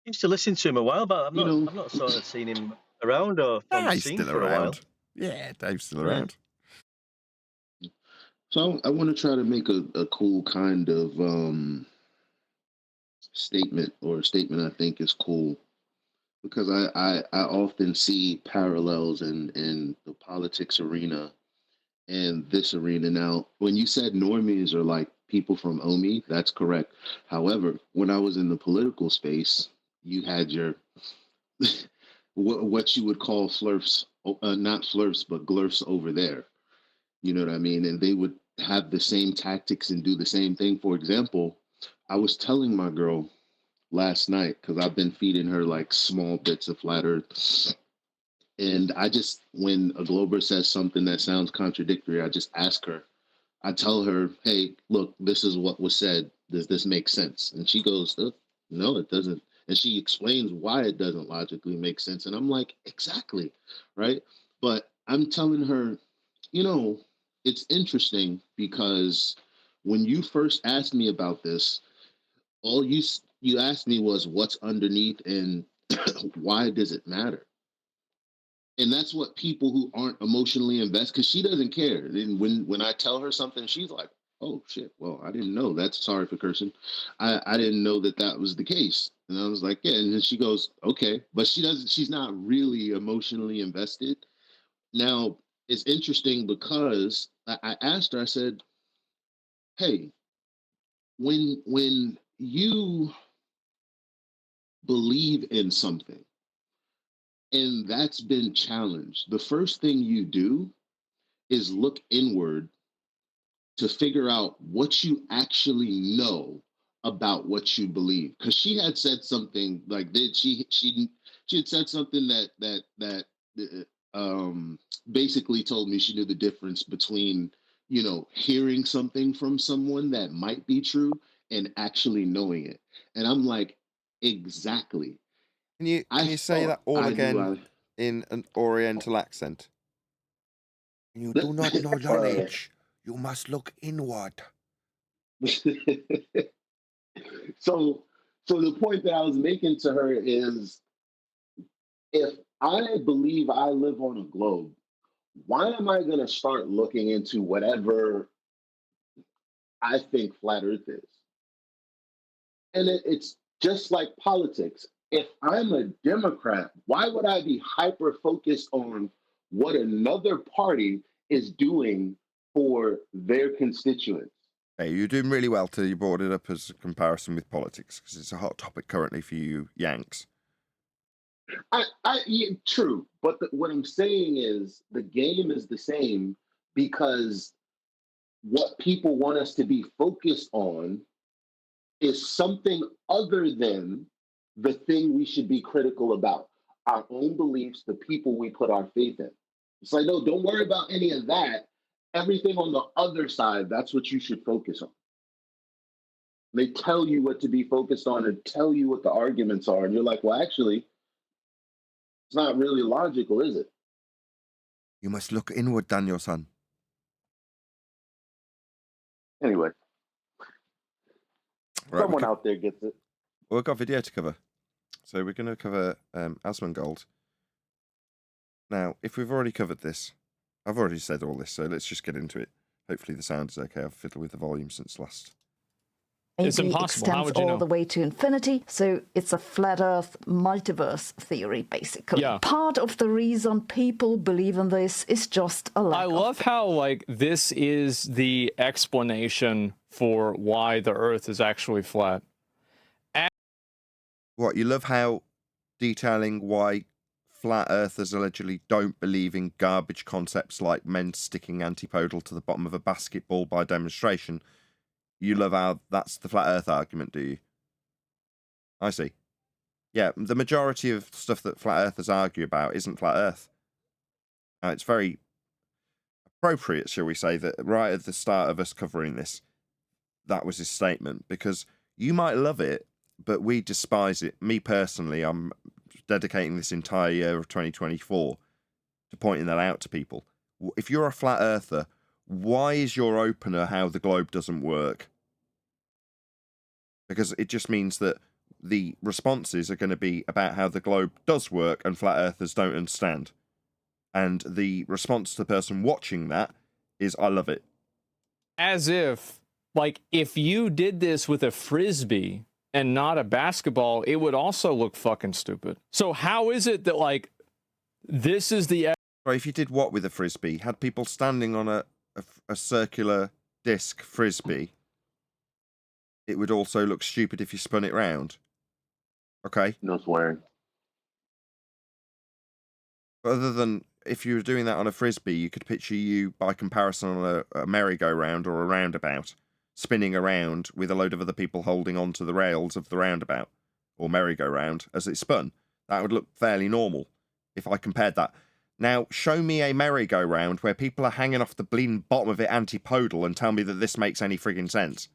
I used to listen to him a while, but I've not sort of seen him around or on the He's scene still for a while. around. Yeah, Dave's still around. So I want to try to make a cool kind of statement, or a statement I think is cool, because I often see parallels in the politics arena and this arena. Now, when you said normies are like people from Omi, that's correct. However, when I was in the political space, you had your what you would call flirfs, not flirfs, but glurfs over there. You know what I mean? And they would have the same tactics and do the same thing. For example, I was telling my girl last night, because I've been feeding her like small bits of flat earth. And I just, when a Glober says something that sounds contradictory, I just ask her. I tell her, hey, look, this is what was said. Does this make sense? And she goes, no, it doesn't. And she explains why it doesn't logically make sense. And I'm like, exactly, right? But I'm telling her, you know, it's interesting because when you first asked me about this, all you asked me was what's underneath and why does it matter? And that's what people who aren't emotionally invested, because she doesn't care. And when I tell her something, she's like, oh shit, well, I didn't know. That's, sorry for cursing. I didn't know that was the case. And I was like, yeah. And then she goes, okay. But she's not really emotionally invested. Now, it's interesting because I asked her, I said, hey, when you believe in something and that's been challenged, the first thing you do is look inward to figure out what you actually know about what you believe. Because she had said something like this. She had said something that basically told me she knew the difference between, you know, hearing something from someone that might be true and actually knowing it. And I'm like, exactly. Can you say that all again in an Oriental accent? You do not know knowledge. You must look inward. So the point that I was making to her is, if I believe I live on a globe, why am I going to start looking into whatever I think flat Earth is? And it's just like politics. If I'm a Democrat, why would I be hyper focused on what another party is doing for their constituents? Hey, you're doing really well till you brought it up as a comparison with politics, because it's a hot topic currently for you Yanks. Yeah, true, but what I'm saying is the game is the same, because what people want us to be focused on is something other than the thing we should be critical about. Our own beliefs, the people we put our faith in. It's like, no, don't worry about any of that. Everything on the other side, that's what you should focus on. They tell you what to be focused on and tell you what the arguments are. And you're like, well, actually, it's not really logical, is it? You must look inward, Daniel-san. Anyway, Right, someone out there gets it. We've got video to cover. So we're going to cover Asomongold. Now, if we've already covered this, I've already said all this, so let's just get into it. Hopefully the sound is okay. I've fiddled with the volume since last. It's impossible. How would you know? All the way to infinity, so it's a flat Earth multiverse theory, basically. Yeah. Part of the reason people believe in this is just a lack I love how, like, this is the explanation for why the Earth is actually flat. What, you love how detailing why flat earthers allegedly don't believe in garbage concepts like men sticking antipodal to the bottom of a basketball by demonstration. You love how that's the flat earth argument, do you? I see. Yeah, the majority of stuff that flat earthers argue about isn't flat earth. It's very appropriate, shall we say, that right at the start of us covering this, that was his statement, because you might love it, but we despise it. Me personally, I'm dedicating this entire year of 2024 to pointing that out to people. If you're a flat earther, why is your opener how the globe doesn't work? Because it just means that the responses are going to be about how the globe does work and flat earthers don't understand. And the response to the person watching that is, I love it. As if, like, if you did this with a frisbee and not a basketball, it would also look fucking stupid. So how is it that, like, this is the... Right, if you did what with a frisbee? Had people standing on a circular disc frisbee, it would also look stupid if you spun it round. Okay? No swearing. But other than if you were doing that on a frisbee, you could picture you, by comparison, on a merry-go-round or a roundabout, spinning around with a load of other people holding onto the rails of the roundabout or merry-go-round as it spun. That would look fairly normal if I compared that. Now, show me a merry-go-round where people are hanging off the bleeding bottom of it antipodal and tell me that this makes any friggin' sense.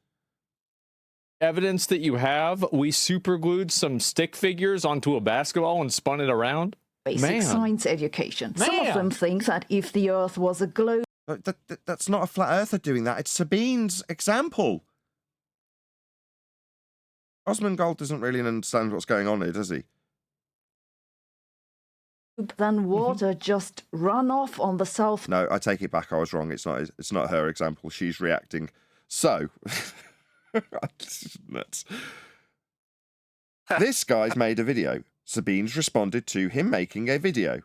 Evidence that you have, we superglued some stick figures onto a basketball and spun it around? Basic science education. Some of them think that if the Earth was a globe... That's not a flat earther doing that. It's Sabine's example. Asomongold doesn't really understand what's going on here, does he? Then water just run off on the south. No, I take it back. I was wrong. It's not her example. She's reacting. So, this is nuts. This guy's made a video. Sabine's responded to him making a video.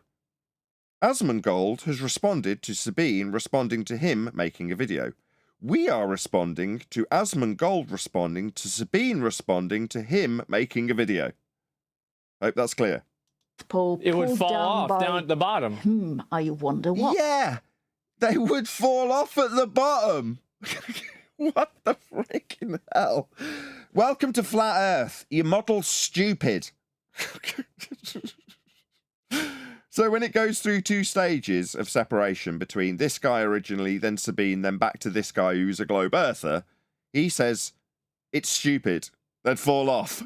Asomongold has responded to Sabine responding to him making a video. We are responding to Asomongold responding to Sabine responding to him making a video. Hope that's clear. It would fall off down at the bottom. I wonder what. Yeah, they would fall off at the bottom. What the freaking hell? Welcome to Flat Earth. You model stupid. So when it goes through two stages of separation between this guy originally, then Sabine, then back to this guy who's a globe earther, he says, it's stupid. They'd fall off.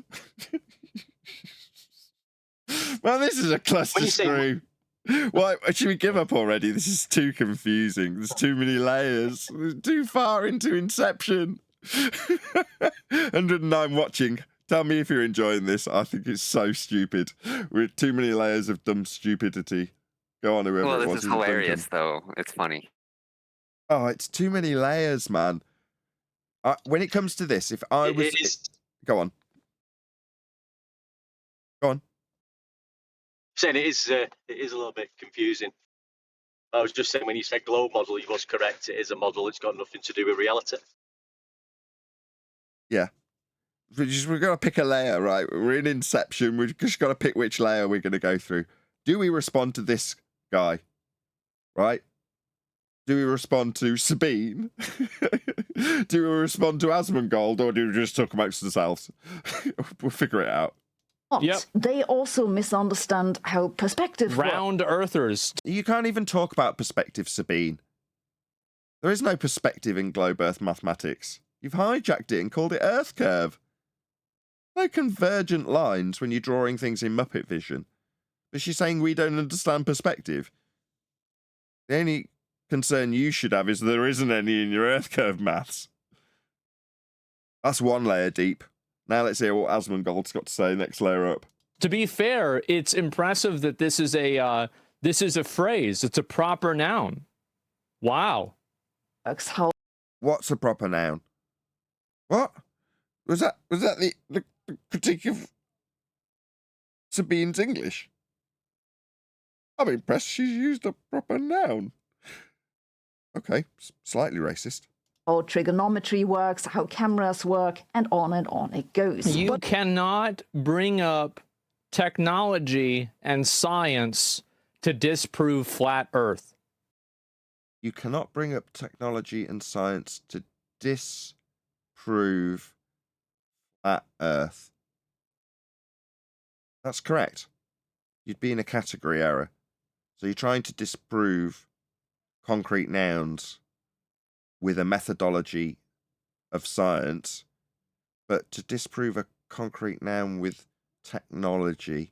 Well, this is a cluster screw. Why should we give up already? This is too confusing. There's too many layers. We're too far into Inception. 109 watching. Tell me if you're enjoying this. I think it's so stupid. We're too many layers of dumb stupidity. Go on, whoever Well, it this was. is who was hilarious, Duncan. though. It's funny. Oh, it's too many layers, man. When it comes to this, if I was... It is. Go on. Go on. Saying it is a little bit confusing. I was just saying when you said globe model, he was correct. It is a model. It's got nothing to do with reality. Yeah. We've got to pick a layer, right? We're in Inception. We've just got to pick which layer we're going to go through. Do we respond to this guy? Right? Do we respond to Sabine? Do we respond to Asomongold, or do we just talk amongst ourselves? We'll figure it out. Yep. They also misunderstand how perspective Round earthers. You can't even talk about perspective, Sabine. There is no perspective in globe Earth mathematics. You've hijacked it and called it Earth curve. No convergent lines when you're drawing things in Muppet vision. But she's saying we don't understand perspective. The only concern you should have is there isn't any in your Earth curve maths. That's one layer deep. Now let's hear what Asomongold's got to say next layer up. To be fair, it's impressive that this is a phrase. It's a proper noun. Wow. What's a proper noun? What? Was that the critique of Sabine's English? I'm impressed she's used a proper noun. Okay, slightly racist. How trigonometry works, how cameras work, and on it goes. You cannot bring up technology and science to disprove flat Earth. You cannot bring up technology and science to disprove flat Earth. That's correct. You'd be in a category error. So you're trying to disprove concrete nouns with a methodology of science, but to disprove a concrete noun with technology.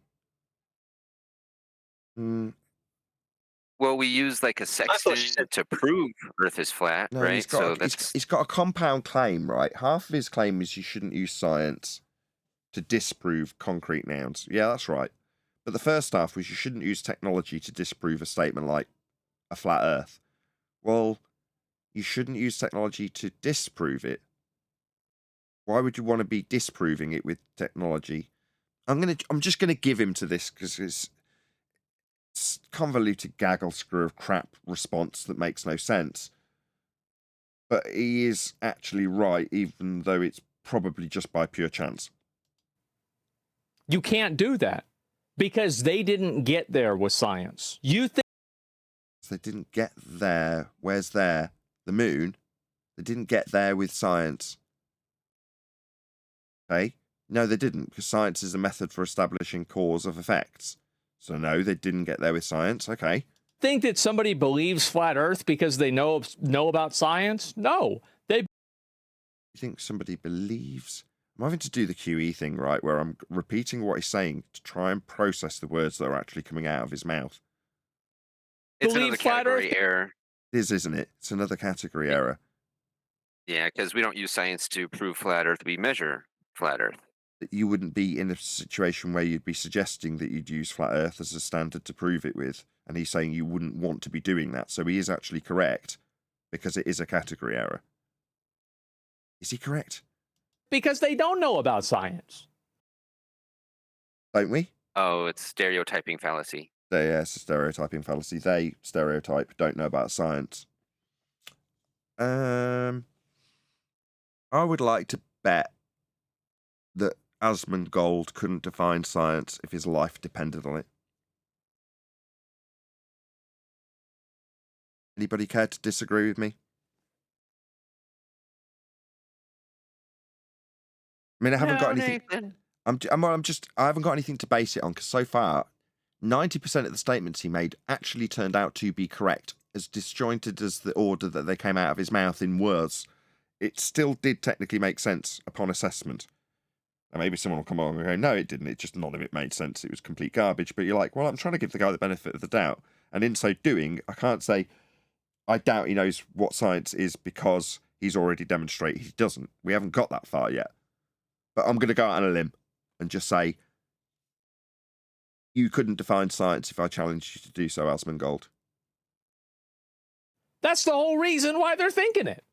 Well, we use like a sextant to prove Earth is flat, No, right? he's got a compound claim, right? Half of his claim is you shouldn't use science to disprove concrete nouns. Yeah, that's right. But the first half was you shouldn't use technology to disprove a statement like a flat Earth. Well, you shouldn't use technology to disprove it. Why would you want to be disproving it with technology? I'm just gonna give him to this because it's convoluted gaggle screw of crap response that makes no sense. But he is actually right, even though it's probably just by pure chance. You can't do that because they didn't get there with science. You think they didn't get there? Where's there? The moon. They didn't get there with science. Okay? No, they didn't, because science is a method for establishing cause of effects. So no, they didn't get there with science. Okay. Think that somebody believes flat Earth because they know about science? No. You think somebody believes? I'm having to do the QE thing, right, where I'm repeating what he's saying to try and process the words that are actually coming out of his mouth. It's another category error. It is, isn't it? It's another category error. Yeah, because we don't use science to prove flat Earth. We measure flat Earth. You wouldn't be in a situation where you'd be suggesting that you'd use flat Earth as a standard to prove it with. And he's saying you wouldn't want to be doing that. So he is actually correct because it is a category error. Is he correct? Because they don't know about science. Don't we? Oh, it's stereotyping fallacy. Yeah, it's a stereotyping fallacy. They stereotype, don't know about science. I would like to bet that Asomongold couldn't define science if his life depended on it. Anybody care to disagree with me? I mean, I haven't got anything. I haven't got anything to base it on because so far, 90% of the statements he made actually turned out to be correct. As disjointed as the order that they came out of his mouth in words, it still did technically make sense upon assessment. And maybe someone will come along and go, no, it didn't. It just, none of it made sense. It was complete garbage. But you're like, well, I'm trying to give the guy the benefit of the doubt. And in so doing, I can't say, I doubt he knows what science is because he's already demonstrated he doesn't. We haven't got that far yet. But I'm going to go out on a limb and just say You couldn't define science if I challenged you to do so, Asomongold. That's the whole reason why they're thinking it.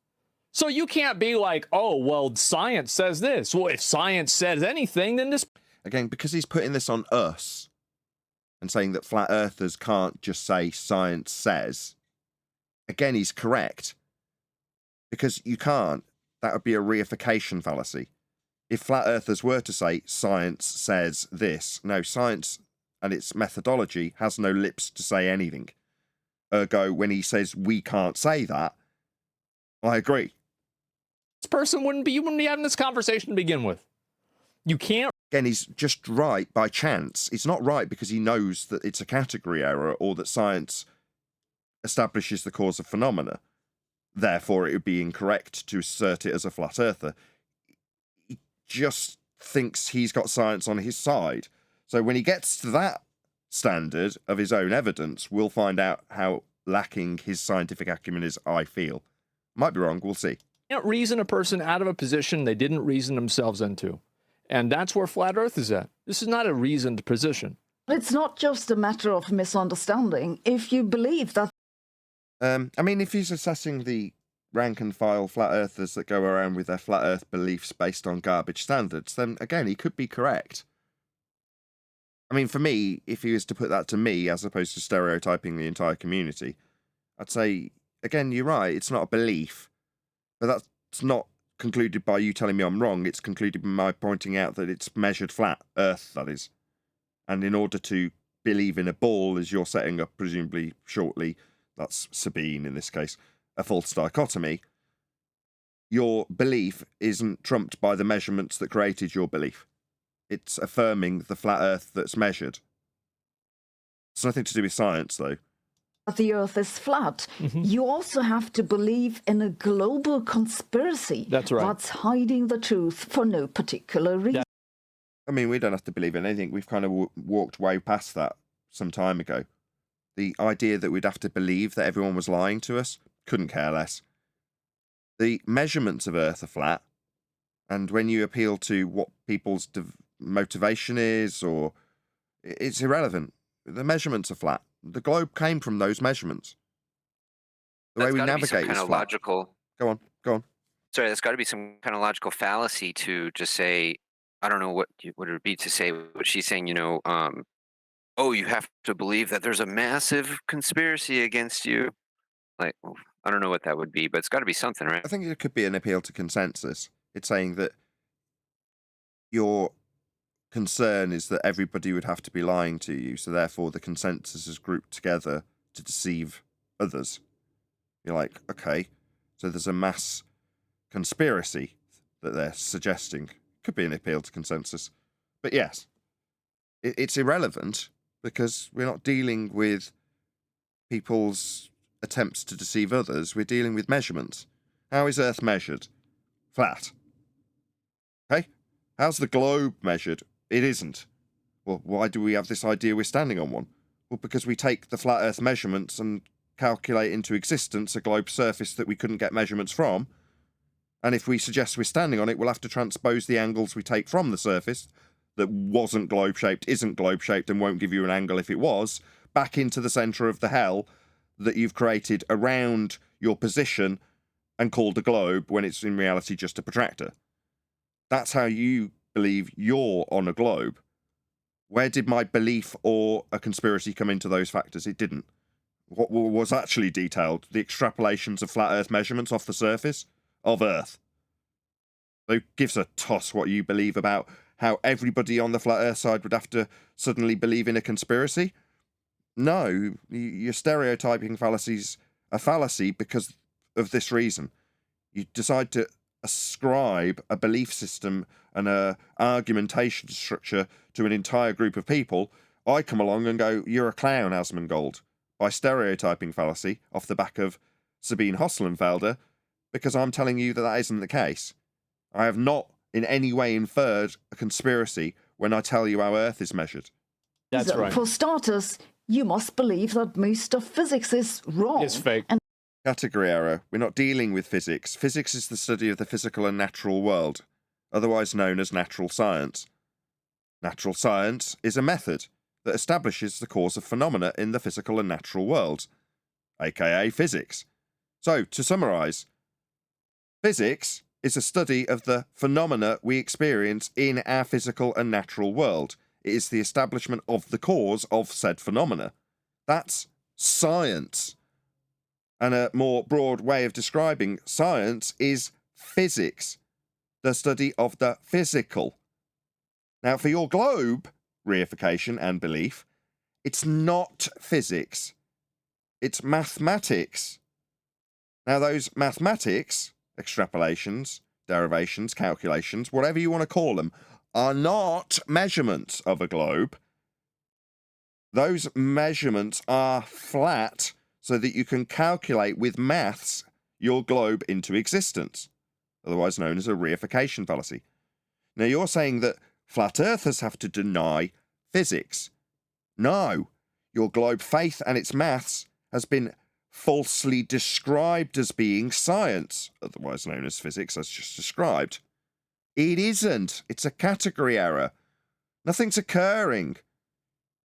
So you can't be like, oh, well, science says this. Well, if science says anything, then this... Again, because he's putting this on us and saying that flat earthers can't just say science says, again, he's correct. Because you can't. That would be a reification fallacy. If flat earthers were to say science says this, no, science and its methodology has no lips to say anything. Ergo, when he says we can't say that, I agree. This person you wouldn't be having this conversation to begin with. You can't. Again, he's just right by chance. It's not right because he knows that it's a category error or that science establishes the cause of phenomena. Therefore, it would be incorrect to assert it as a flat earther. He just thinks he's got science on his side. So when he gets to that standard of his own evidence, we'll find out how lacking his scientific acumen is, I feel. Might be wrong, we'll see. You can't reason a person out of a position they didn't reason themselves into. And that's where flat earth is at. This is not a reasoned position. It's not just a matter of misunderstanding. If you believe that... I mean, if he's assessing the rank and file flat earthers that go around with their flat earth beliefs based on garbage standards, then again, he could be correct. I mean, for me, if he was to put that to me, as opposed to stereotyping the entire community, I'd say, again, you're right, it's not a belief, but that's not concluded by you telling me I'm wrong, it's concluded by my pointing out that it's measured flat, Earth, that is. And in order to believe in a ball, as you're setting up, presumably shortly, that's Sabine in this case, a false dichotomy, your belief isn't trumped by the measurements that created your belief. It's affirming the flat Earth that's measured. It's nothing to do with science, though. The Earth is flat. You also have to believe in a global conspiracy that's hiding the truth for no particular reason. I mean, we don't have to believe in anything. We've kind of walked way past that some time ago. The idea that we'd have to believe that everyone was lying to us, couldn't care less. The measurements of Earth are flat, and when you appeal to what people's motivation is, or it's irrelevant. The measurements are flat. The globe came from those measurements. The way we navigate is flat. Logical. Go on. Sorry, there's got to be some kind of logical fallacy to just say, I don't know what it would be to say what she's saying, oh, you have to believe that there's a massive conspiracy against you. Like, I don't know what that would be, but it's got to be something, right? I think it could be an appeal to consensus. It's saying that your concern is that everybody would have to be lying to you, so therefore the consensus is grouped together to deceive others. You're like, okay, so there's a mass conspiracy that they're suggesting. Could be an appeal to consensus. But yes, it's irrelevant because we're not dealing with people's attempts to deceive others. We're dealing with measurements. How is Earth measured? Flat. Okay? How's the globe measured? It isn't. Well, why do we have this idea we're standing on one? Well, because we take the flat Earth measurements and calculate into existence a globe surface that we couldn't get measurements from. And if we suggest we're standing on it, we'll have to transpose the angles we take from the surface that wasn't globe-shaped, isn't globe-shaped, and won't give you an angle if it was, back into the centre of the hell that you've created around your position and called a globe when it's in reality just a protractor. That's how you believe you're on a globe. Where did my belief or a conspiracy come into those factors? It didn't. What was actually detailed? The extrapolations of flat Earth measurements off the surface of Earth. So gives a toss what you believe about how everybody on the flat Earth side would have to suddenly believe in a conspiracy. No, your stereotyping fallacy's a fallacy because of this reason. You decide to ascribe a belief system and a argumentation structure to an entire group of people. I come along and go, you're a clown, Asomongold, by stereotyping fallacy off the back of Sabine Hosselenfelder, because I'm telling you that that isn't the case. I have not in any way inferred a conspiracy when I tell you how Earth is measured. That's right. For starters, you must believe that most of physics is wrong. It's fake. Category error. We're not dealing with physics. Physics is the study of the physical and natural world, otherwise known as natural science. Natural science is a method. that establishes the cause of phenomena in the physical and natural worlds, aka physics. So, to summarise, physics is a study of the phenomena we experience in our physical and natural world. It is the establishment of the cause of said phenomena. That's science. And a more broad way of describing science is physics, the study of the physical. Now, for your globe reification and belief, it's not physics, it's mathematics. Now, those mathematics, extrapolations, derivations, calculations, whatever you want to call them, are not measurements of a globe. Those measurements are flat so that you can calculate with maths your globe into existence, otherwise known as a reification fallacy. Now, you're saying that flat earthers have to deny physics. No, your globe faith and its maths has been falsely described as being science, otherwise known as physics, as just described. It isn't. It's a category error. Nothing's occurring.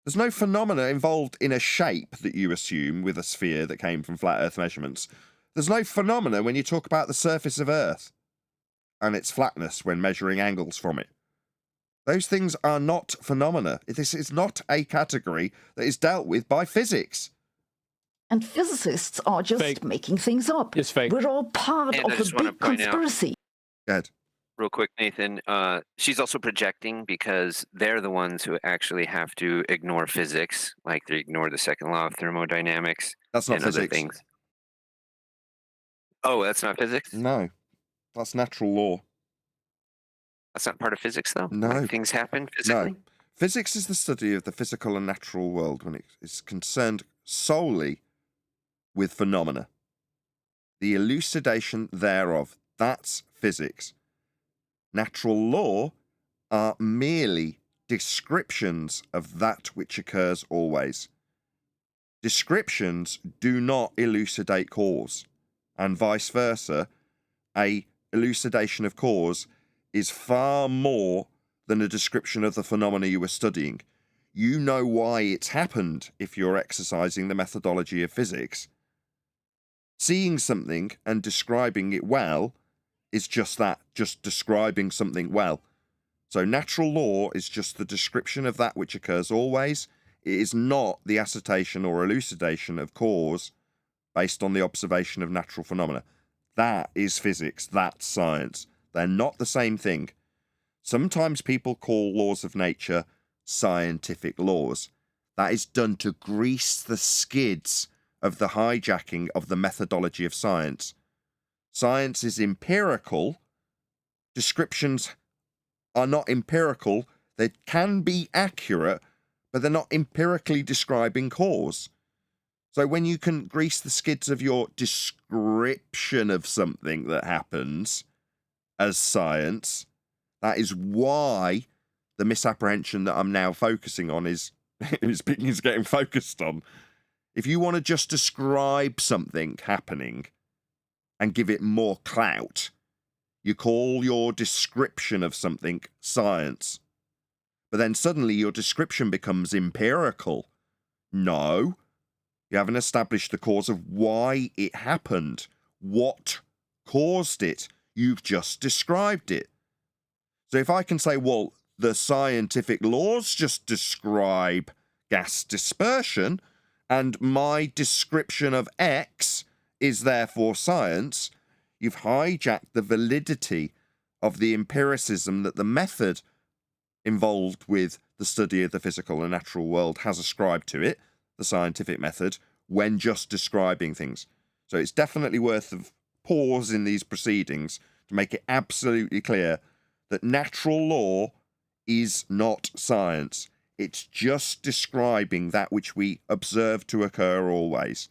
There's no phenomena involved in a shape that you assume with a sphere that came from flat Earth measurements. There's no phenomena when you talk about the surface of Earth and its flatness when measuring angles from it. Those things are not phenomena. This is not a category that is dealt with by physics. And physicists are just Fake. making things up. It's fake. We're all part And I of just a wanna big point out- conspiracy. Good. Real quick, Nathan, she's also projecting because they're the ones who actually have to ignore physics, like they ignore the second law of thermodynamics That's not and other physics. things. Oh, that's not physics? No, that's natural law. That's not part of physics, though? No. Like things happen physically? No. Physics is the study of the physical and natural world when it is concerned solely with phenomena. The elucidation thereof. That's physics. Natural law are merely descriptions of that which occurs always. Descriptions do not elucidate cause, and vice versa. A elucidation of cause is far more than a description of the phenomena you were studying. You know why it's happened if you're exercising the methodology of physics. Seeing something and describing it well is just that, just describing something well. So natural law is just the description of that which occurs always. It is not the assertion or elucidation of cause based on the observation of natural phenomena. That is physics, that's science. They're not the same thing. Sometimes people call laws of nature scientific laws. That is done to grease the skids of the hijacking of the methodology of science. Science is empirical. Descriptions are not empirical. They can be accurate, but they're not empirically describing cause. So when you can grease the skids of your description of something that happens as science, that is why the misapprehension that I'm now focusing on is getting focused on. If you want to just describe something happening and give it more clout, you call your description of something science. But then suddenly your description becomes empirical. No, you haven't established the cause of why it happened. What caused it? You've just described it. So if I can say, well, the scientific laws just describe gas dispersion, and my description of X is therefore science, you've hijacked the validity of the empiricism that the method involved with the study of the physical and natural world has ascribed to it, the scientific method, when just describing things. So it's definitely worth a pause in these proceedings to make it absolutely clear that natural law is not science. It's just describing that which we observe to occur always.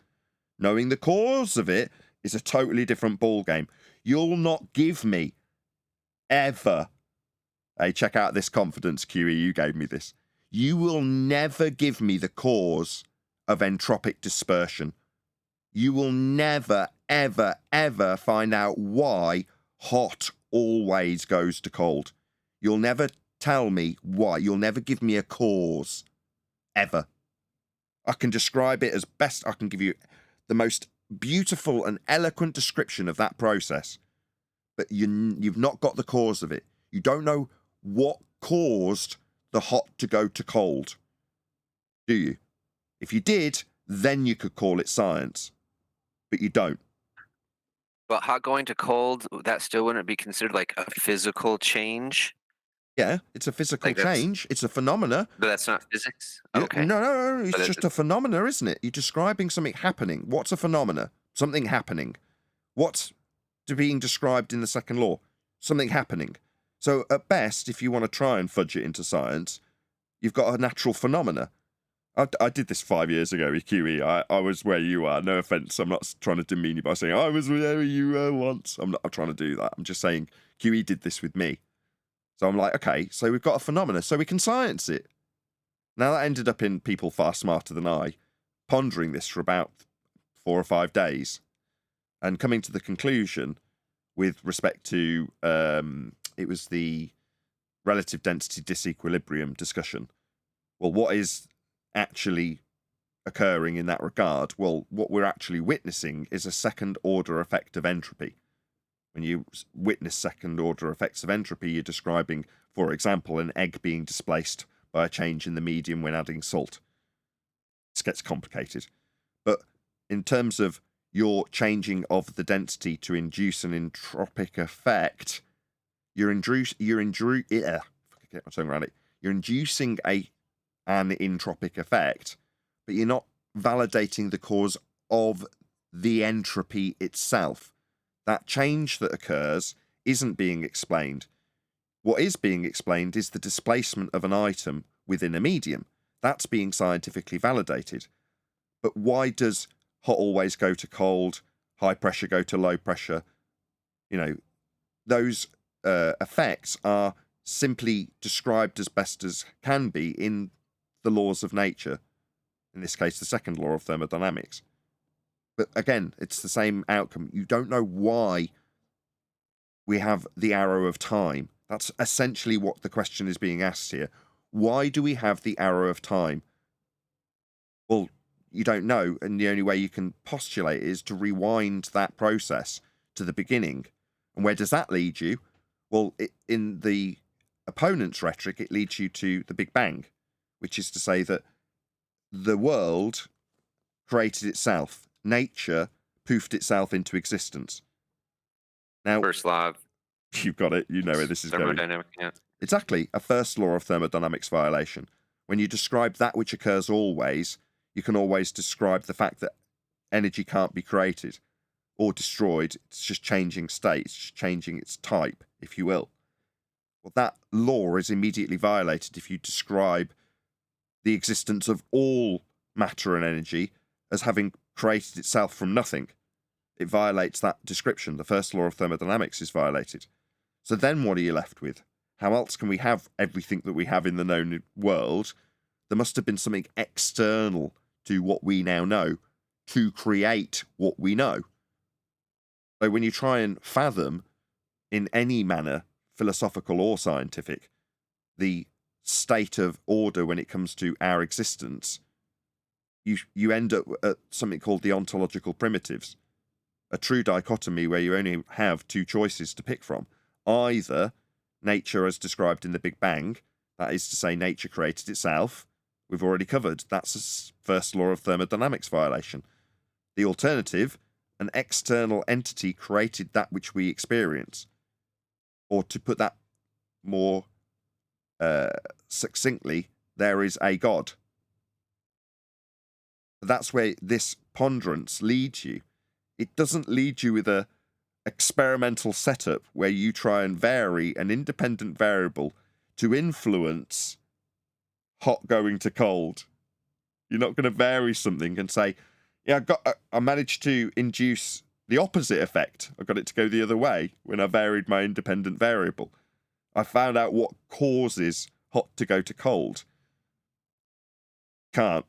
Knowing the cause of it is a totally different ballgame. You'll not give me ever. Hey, check out this confidence, QE. You gave me this. You will never give me the cause of entropic dispersion. You will never, ever, ever find out why hot always goes to cold. You'll never tell me why. You'll never give me a cause. ever. I can describe it as best I can give you the most beautiful and eloquent description of that process, but you've not got the cause of it. You don't know what caused the hot to go to cold, do you? If you did, then you could call it science, but you don't. But hot going to cold, that still wouldn't be considered like a physical change? Yeah, it's a physical Like that's- change. It's a phenomena. But that's not physics? Yeah, Okay. No. It's But just a phenomena, isn't it? You're describing something happening. What's a phenomena? Something happening. What's being described in the second law? Something happening. So at best, if you want to try and fudge it into science, you've got a natural phenomena. I did this 5 years ago with QE. I was where you are. No offense. I'm not trying to demean you by saying I was where you were once. I'm not trying to do that. I'm just saying QE did this with me. So I'm like, okay, so we've got a phenomena, so we can science it. Now that ended up in people far smarter than I, pondering this for about 4 or 5 days, and coming to the conclusion with respect to, it was the relative density disequilibrium discussion. Well, what is actually occurring in that regard? Well, what we're actually witnessing is a second order effect of entropy. When you witness second order effects of entropy, you're describing, for example, an egg being displaced by a change in the medium when adding salt. This gets complicated. But in terms of your changing of the density to induce an entropic effect, you're inducing an entropic effect, but you're not validating the cause of the entropy itself. That change that occurs isn't being explained. What is being explained is the displacement of an item within a medium. That's being scientifically validated. But why does hot always go to cold, high pressure go to low pressure? You know, those effects are simply described as best as can be in the laws of nature. In this case, the second law of thermodynamics. But again, it's the same outcome. You don't know why we have the arrow of time. That's essentially what the question is being asked here. Why do we have the arrow of time? Well, you don't know, and the only way you can postulate is to rewind that process to the beginning. And where does that lead you? Well, in the opponent's rhetoric, it leads you to the Big Bang, which is to say that the world created itself. Nature poofed itself into existence. Now, First law of you've got it. You know where this is going. thermodynamics. Yeah. Exactly. A first law of thermodynamics violation. When you describe that which occurs always, you can always describe the fact that energy can't be created or destroyed. It's just changing state. It's just changing its type, if you will. Well, that law is immediately violated if you describe the existence of all matter and energy as having created itself from nothing. It violates that description. The first law of thermodynamics is violated. So then what are you left with? How else can we have everything that we have in the known world? There must have been something external to what we now know to create what we know. So when you try and fathom, in any manner, philosophical or scientific, the state of order when it comes to our existence, you end up at something called the ontological primitives, a true dichotomy where you only have two choices to pick from. Either nature as described in the Big Bang, that is to say nature created itself, we've already covered, that's a first law of thermodynamics violation. The alternative, an external entity created that which we experience. Or to put that more succinctly, there is a God. That's where this ponderance leads you. It doesn't lead you with a experimental setup where you try and vary an independent variable to influence hot going to cold. You're not going to vary something and say, yeah, I managed to induce the opposite effect. I got it to go the other way when I varied my independent variable. I found out what causes hot to go to cold. Can't.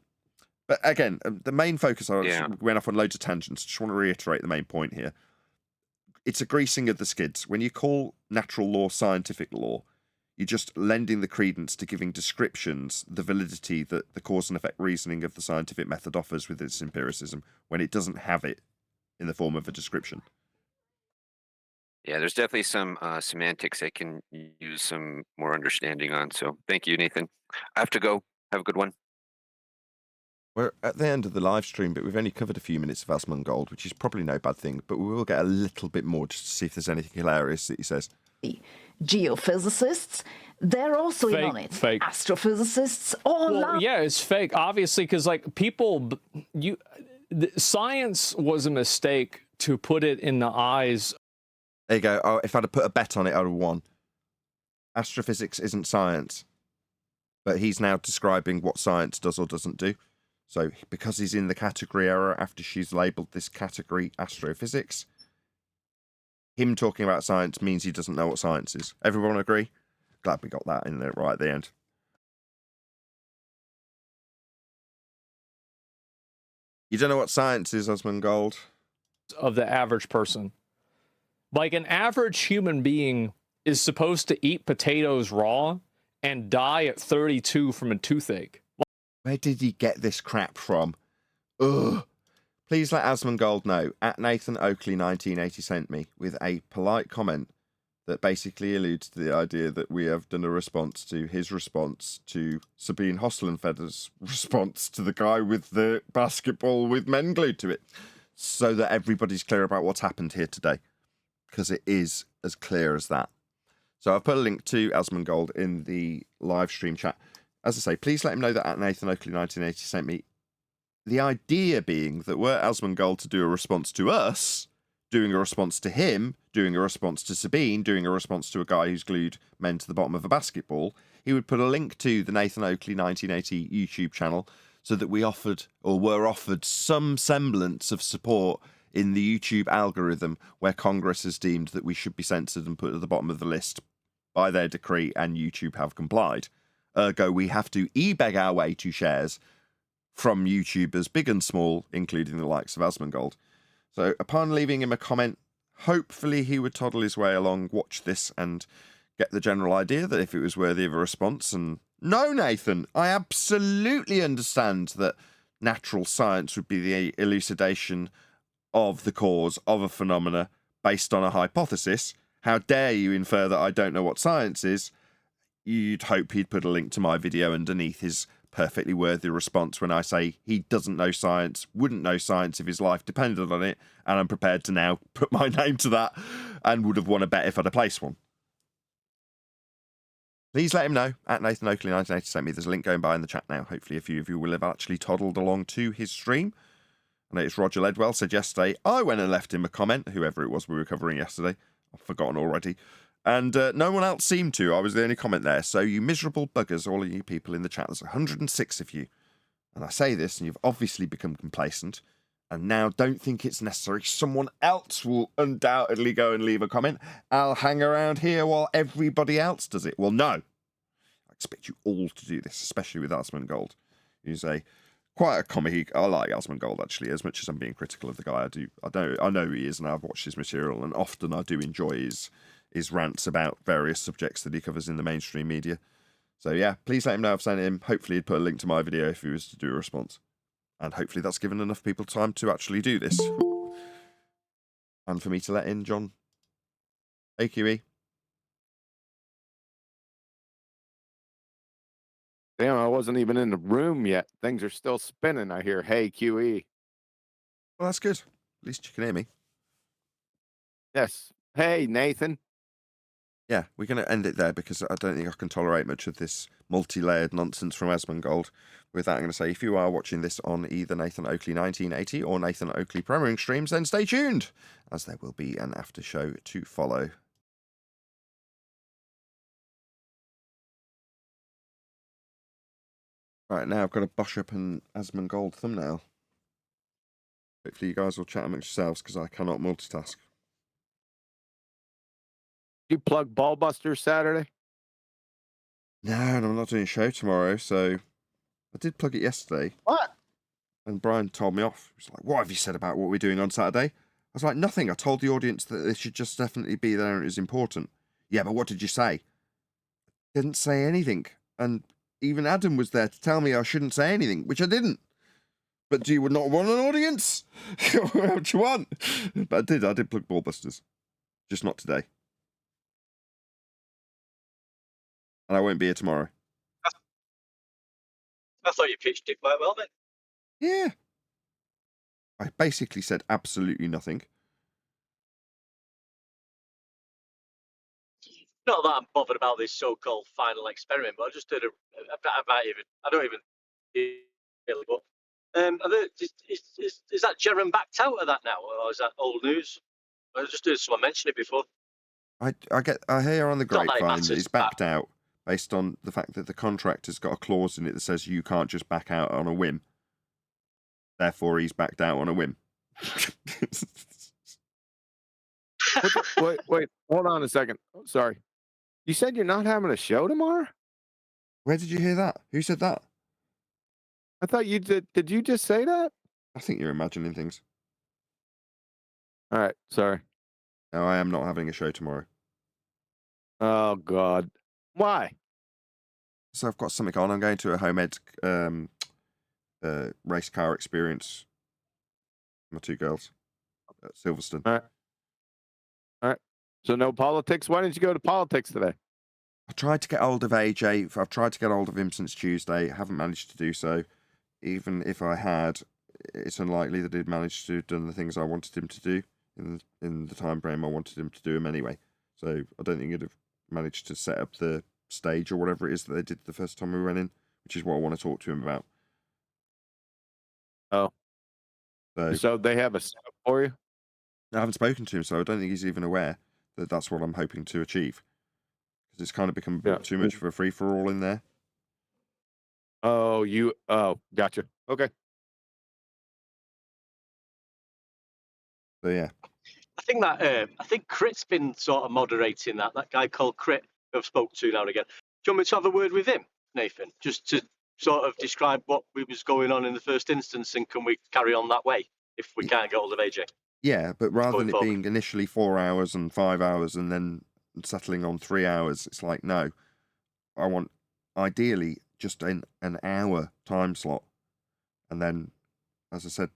But again, the main focus, I went off on loads of tangents. Just want to reiterate the main point here. It's a greasing of the skids. When you call natural law scientific law, You're just lending the credence to giving descriptions the validity that the cause and effect reasoning of the scientific method offers with its empiricism when it doesn't have it in the form of a description. Yeah, there's definitely some semantics I can use some more understanding on. So thank you, Nathan. I have to go. Have a good one. We're at the end of the live stream, but we've only covered a few minutes of Asomongold, which is probably no bad thing, but we will get a little bit more just to see if there's anything hilarious that he says. Geophysicists, they're also in on it. Fake. Astrophysicists, all Well, yeah, it's fake, obviously, because like science was a mistake to put it in the eyes. There you go. Oh, if I'd have put a bet on it, I'd have won. Astrophysics isn't science, but he's now describing what science does or doesn't do. So because he's in the category error after she's labelled this category astrophysics, him talking about science means he doesn't know what science is. Everyone agree? Glad we got that in there right at the end. You don't know what science is, Asomongold? Of the average person. Like an average human being is supposed to eat potatoes raw and die at 32 from a toothache. Where did he get this crap from? Ugh. Please let Asomongold know, at Nathan Oakley 1980 sent me with a polite comment that basically alludes to the idea that we have done a response to his response to Sabine Hosselenfeder's response to the guy with the basketball with men glued to it, so that everybody's clear about what's happened here today, because it is as clear as that. So I've put a link to Asomongold in the live stream chat. As I say, please let him know that at Nathan Oakley 1980 sent me. The idea being that were Asomongold to do a response to us, doing a response to him, doing a response to Sabine, doing a response to a guy who's glued men to the bottom of a basketball, he would put a link to the Nathan Oakley 1980 YouTube channel so that we offered, or were offered, some semblance of support in the YouTube algorithm where Congress has deemed that we should be censored and put at the bottom of the list by their decree, and YouTube have complied. Ergo, we have to e-beg our way to shares from YouTubers big and small, including the likes of Asomongold. So upon leaving him a comment, hopefully he would toddle his way along, watch this, and get the general idea that if it was worthy of a response. And no, Nathan, I absolutely understand that natural science would be the elucidation of the cause of a phenomena based on a hypothesis. How dare you infer that I don't know what science is? You'd hope he'd put a link to my video underneath his perfectly worthy response when I say he doesn't know science, wouldn't know science if his life depended on it, and I'm prepared to now put my name to that and would have won a bet if I'd have placed one. Please let him know. At Nathan Oakley 1980 sent me. There's a link going by in the chat now. Hopefully a few of you will have actually toddled along to his stream. I know it's Roger Ledwell said yesterday, I went and left him a comment, whoever it was we were covering yesterday. I've forgotten already. And no one else seemed to. I was the only comment there. So you miserable buggers, all of you people in the chat, there's 106 of you. And I say this, and you've obviously become complacent, and now don't think it's necessary. Someone else will undoubtedly go and leave a comment. I'll hang around here while everybody else does it. Well, no. I expect you all to do this, especially with Asomongold. He's quite a comic. I like Asomongold, actually, as much as I'm being critical of the guy. I know he is, and I've watched his material, and often I do enjoy his rants about various subjects that he covers in the mainstream media. So yeah, please let him know I've sent him. Hopefully he'd put a link to my video if he was to do a response. And hopefully that's given enough people time to actually do this. And for me to let in John. Hey, QE. Damn, I wasn't even in the room yet. Things are still spinning. I hear, hey, QE. Well, that's good. At least you can hear me. Yes. Hey, Nathan. Yeah, we're going to end it there because I don't think I can tolerate much of this multi-layered nonsense from Asomongold. With that, I'm going to say, if you are watching this on either Nathan Oakley 1980 or Nathan Oakley Premiering streams, then stay tuned, as there will be an after show to follow. Right, now I've got to bosh up an Asomongold thumbnail. Hopefully you guys will chat amongst yourselves, because I cannot multitask. You plug Ballbuster Saturday? No, and I'm not doing a show tomorrow, so I did plug it yesterday. What? And Brian told me off. He was like, what have you said about what we're doing on Saturday? I was like, nothing. I told the audience that they should just definitely be there and it was important. Yeah, but what did you say? Didn't say anything. And even Adam was there to tell me I shouldn't say anything, which I didn't. But do you not want an audience? What do you want? But I did plug Ballbusters. Just not today. And I won't be here tomorrow. I thought you pitched it quite well, then. Yeah. I basically said absolutely nothing. Not that I'm bothered about this so-called final experiment, but I just did I don't even really, but is that Jerem backed out of that now, or is that old news? I just heard someone mention it before. I hear on the Not that it grapevine matters, that he's backed out based on the fact that the contract has got a clause in it that says you can't just back out on a whim. Therefore, he's backed out on a whim. Wait, hold on a second. Oh, sorry. You said you're not having a show tomorrow? Where did you hear that? Who said that? I thought you did. Did you just say that? I think you're imagining things. All right, sorry. No, I am not having a show tomorrow. Oh, God. Why? So I've got something on. I'm going to a home-ed race car experience. My two girls at Silverstone. All right. So no politics? Why didn't you go to politics today? I tried to get hold of AJ. I've tried to get hold of him since Tuesday. Haven't managed to do so. Even if I had, it's unlikely that he'd managed to have done the things I wanted him to do in the time frame I wanted him to do them anyway. So I don't think he'd have managed to set up the stage or whatever it is that they did the first time we went in, which is what I want to talk to him about. Oh. So they have a setup for you? I haven't spoken to him, so I don't think he's even aware that that's what I'm hoping to achieve. Because it's kind of become a bit too much for a free-for-all in there. Oh, gotcha. Okay. So, yeah. I think Crit's been sort of moderating that guy called Crit, who I've spoke to now and again. Do you want me to have a word with him, Nathan? Just to sort of describe what was going on in the first instance, and can we carry on that way if we can't get hold of AJ? Yeah, but rather than it being initially 4 hours and 5 hours and then settling on 3 hours, it's like, no, I want ideally just an hour time slot. And then, as I said,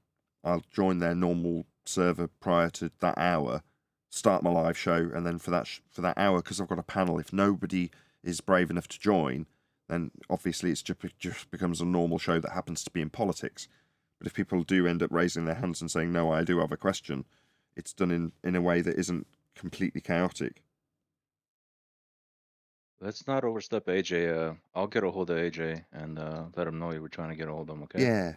I'll join their normal server prior to that hour, start my live show, and then for that hour, because I've got a panel, if nobody is brave enough to join, then obviously it's just becomes a normal show that happens to be in politics. But if people do end up raising their hands and saying, no, I do have a question, it's done in a way that isn't completely chaotic. Let's not overstep AJ. I'll get a hold of AJ and let him know you were trying to get a hold of him, okay? Yeah,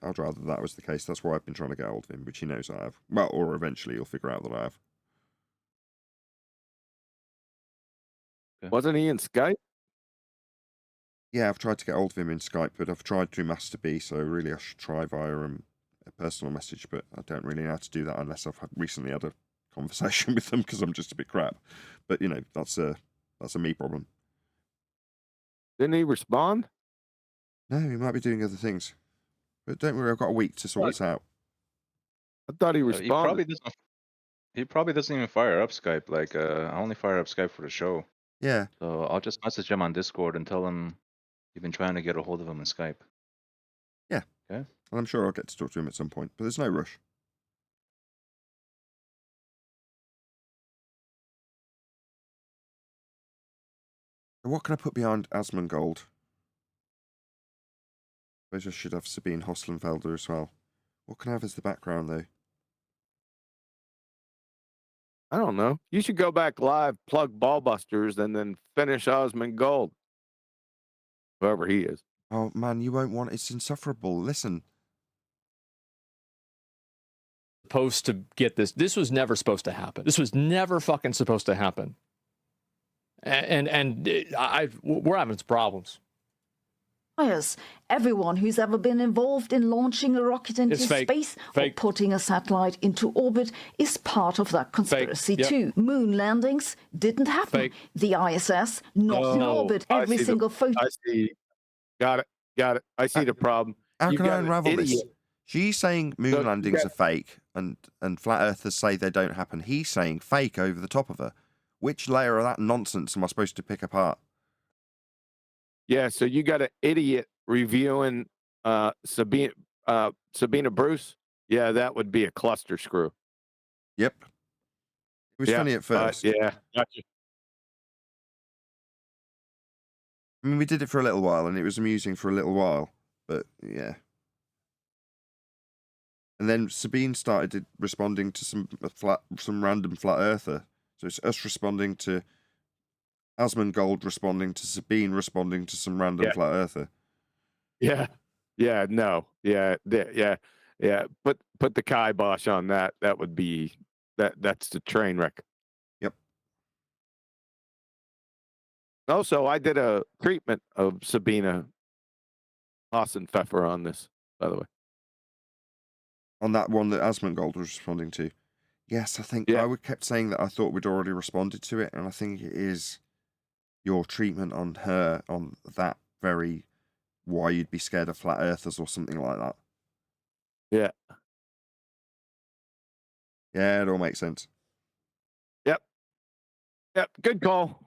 I'd rather that was the case. That's why I've been trying to get hold of him, which he knows I have. Well, or eventually he'll figure out that I have. Okay. Wasn't he in Skype? Yeah, I've tried to get hold of him in Skype, but I've tried through Master B, so really I should try via a personal message, but I don't really know how to do that unless I've recently had a conversation with them, because I'm just a bit crap. But, you know, that's a me problem. Didn't he respond? No, he might be doing other things. But don't worry, I've got a week to sort this out. I thought he responded. He probably doesn't even fire up Skype. Like, I only fire up Skype for the show. Yeah. So I'll just message him on Discord and tell him you've been trying to get a hold of him in Skype. Yeah. Okay. And I'm sure I'll get to talk to him at some point, but there's no rush. So what can I put behind Asomongold? I suppose I should have Sabine Hoslenfelder as well. What can I have as the background, though? I don't know. You should go back live, plug Ballbusters, and then finish Asomongold. Whoever he is. Oh, man, you won't want it. It's insufferable. Listen. Supposed to get this. This was never supposed to happen. This was never fucking supposed to happen. And we're having some problems. Yes, everyone who's ever been involved in launching a rocket into space or putting a satellite into orbit is part of that conspiracy too. Moon landings didn't happen. The ISS, not in orbit. Every single photo. I see. Got it. I see the problem. How can I unravel this? She's saying moon landings are fake and flat earthers say they don't happen. He's saying fake over the top of her. Which layer of that nonsense am I supposed to pick apart? Yeah, so you got an idiot reviewing Sabine Sabina Bruce. Yeah, that would be a cluster screw. Yep. It was funny at first. Yeah, gotcha. I mean, we did it for a little while, and it was amusing for a little while, but yeah. And then Sabine started responding to some random flat earther. So it's us responding to Asomongold, responding to Sabine, responding to some random flat earther. Yeah, no, yeah. Put the kibosh on that. That would be that's the train wreck. Yep. Also, I did a treatment of Sabina Hassenpfeffer on this, by the way. On that one that Asomongold was responding to. Yes, I think I kept saying that I thought we'd already responded to it, and I think it is your treatment on her, on that very why you'd be scared of flat earthers or something like that. Yeah. Yeah, it all makes sense. Yep. Good call.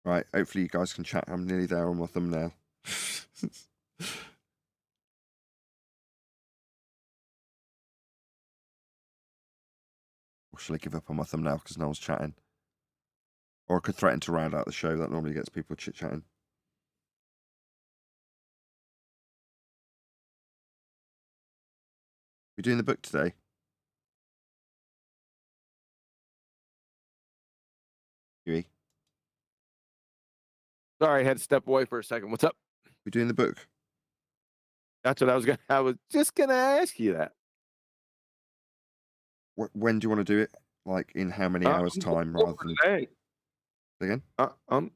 Right, hopefully you guys can chat. I'm nearly there on my thumbnail. Or shall I give up on my thumbnail because no one's chatting? Or I could threaten to round out the show. That normally gets people chit-chatting. We doing the book today? Huey? Sorry, I had to step away for a second. What's up? We doing the book? That's what I was just gonna ask you that. When do you want to do it? Like in how many hours time rather than today? Again? I'm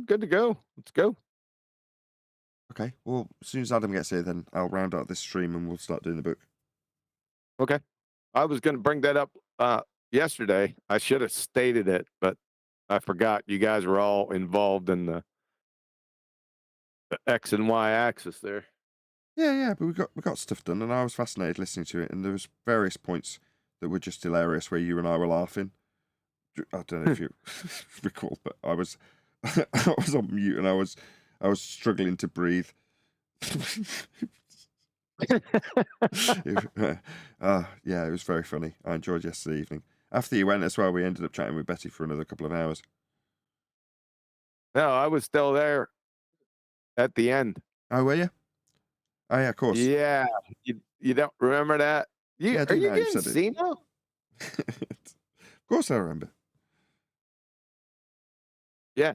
good to go. Let's go. Okay. Well, as soon as Adam gets here, then I'll round out this stream and we'll start doing the book. Okay. I was gonna bring that up yesterday. I should have stated it, but I forgot. You guys were all involved in the X and Y axis there. Yeah, but we got stuff done, and I was fascinated listening to it, and there was various points that were just hilarious where you and I were laughing. I don't know if you recall, but I was I was on mute and I was struggling to breathe. Yeah, it was very funny. I enjoyed yesterday evening. After you went as well, we ended up chatting with Betty for another couple of hours. No, I was still there at the end. Oh, were you? Oh, yeah, of course. Yeah, you don't remember that? Yeah, are you now getting senile? Of course I remember. Yeah,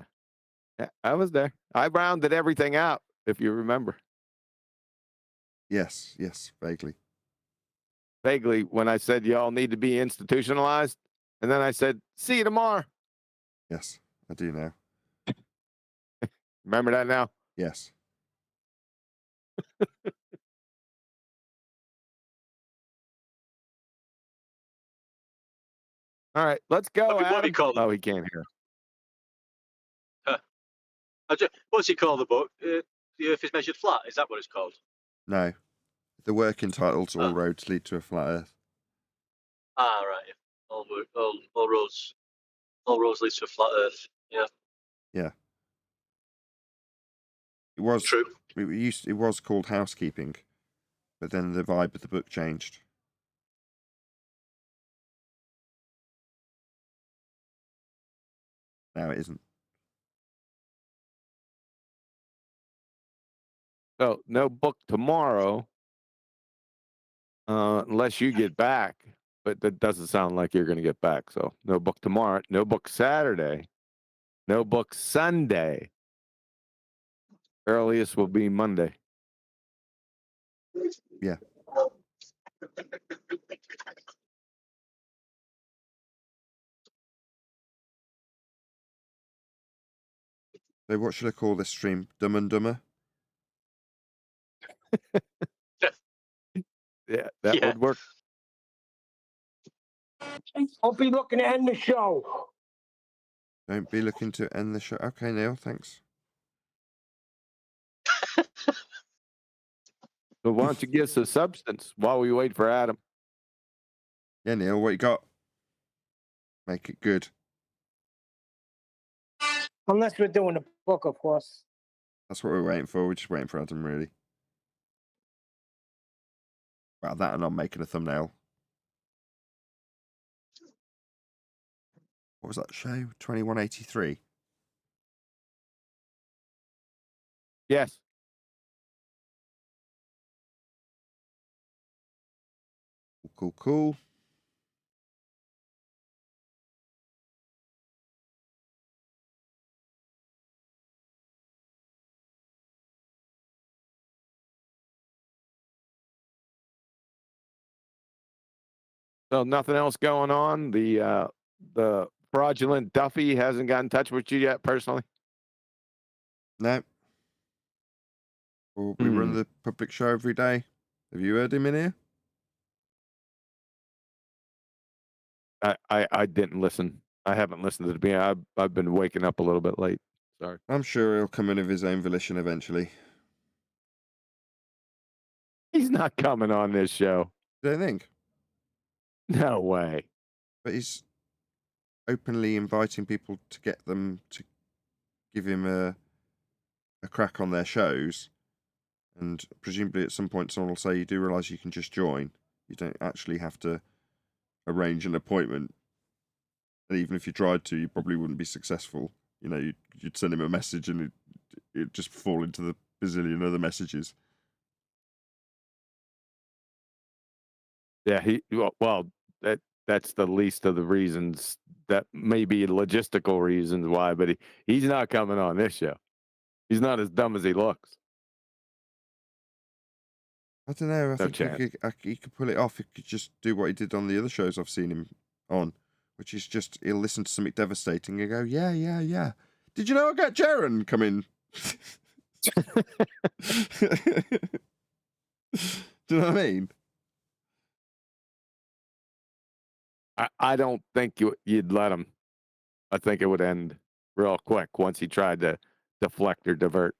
I was there. I rounded everything out, if you remember. Yes, vaguely. Vaguely, when I said y'all need to be institutionalized, and then I said, see you tomorrow. Yes, I do now. Remember that now? Yes. All right, let's go. What do you call it? Oh, he can't hear. What's he called the book? The Earth is measured flat. Is that what it's called? No. The working title's All Roads Lead to a Flat Earth. Ah, right. Yeah. All roads lead to a flat Earth. Yeah. Yeah. It was true. It was called Housekeeping, but then the vibe of the book changed. Now it isn't. So no book tomorrow, unless you get back. But that doesn't sound like you're going to get back. So no book tomorrow. No book Saturday. No book Sunday. Earliest will be Monday. Yeah. So what should I call this stream? Dumb and Dumber? Yeah, that would work. Don't be looking to end the show. Don't be looking to end the show. Okay, Neil, thanks. So why don't you give us a substance while we wait for Adam? Yeah, Neil, what you got? Make it good. Unless we're doing a book, of course. That's what we're waiting for. We're just waiting for Adam, really. Well, that and I'm making a thumbnail. What was that show? 2183? Yes. Cool, cool. So nothing else going on. The fraudulent Duffy hasn't got in touch with you yet, personally. No. Well, we run the public show every day. Have you heard him in here? I didn't listen. I haven't listened to the beginning. I've been waking up a little bit late. Sorry. I'm sure he'll come in of his own volition eventually. He's not coming on this show. Do you think? No way. But he's openly inviting people to get them to give him a crack on their shows. And presumably at some point someone will say, you do realise you can just join. You don't actually have to arrange an appointment. And even if you tried to, you probably wouldn't be successful. You know, you'd send him a message and it'd just fall into the bazillion other messages. Yeah, that's the least of the reasons. That may be logistical reasons why, but he's not coming on this show. He's not as dumb as he looks. I don't know. I No think he could pull it off. He could just do what he did on the other shows I've seen him on, which is just he'll listen to something devastating and go, yeah, yeah, yeah. Did you know I got Jaren coming? Do you know what I mean? I don't think you'd let him. I think it would end real quick once he tried to deflect or divert.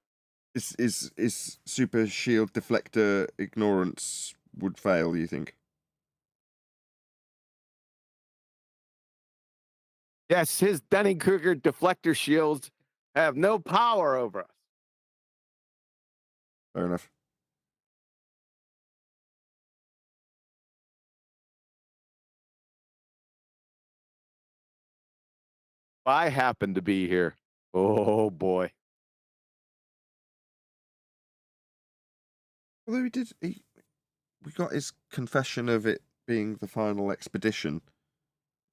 Is super shield deflector ignorance would fail, you think? Yes, his Dunning-Kruger deflector shields have no power over us. Fair enough. If I happen to be here, oh boy. Although we got his confession of it being the final expedition,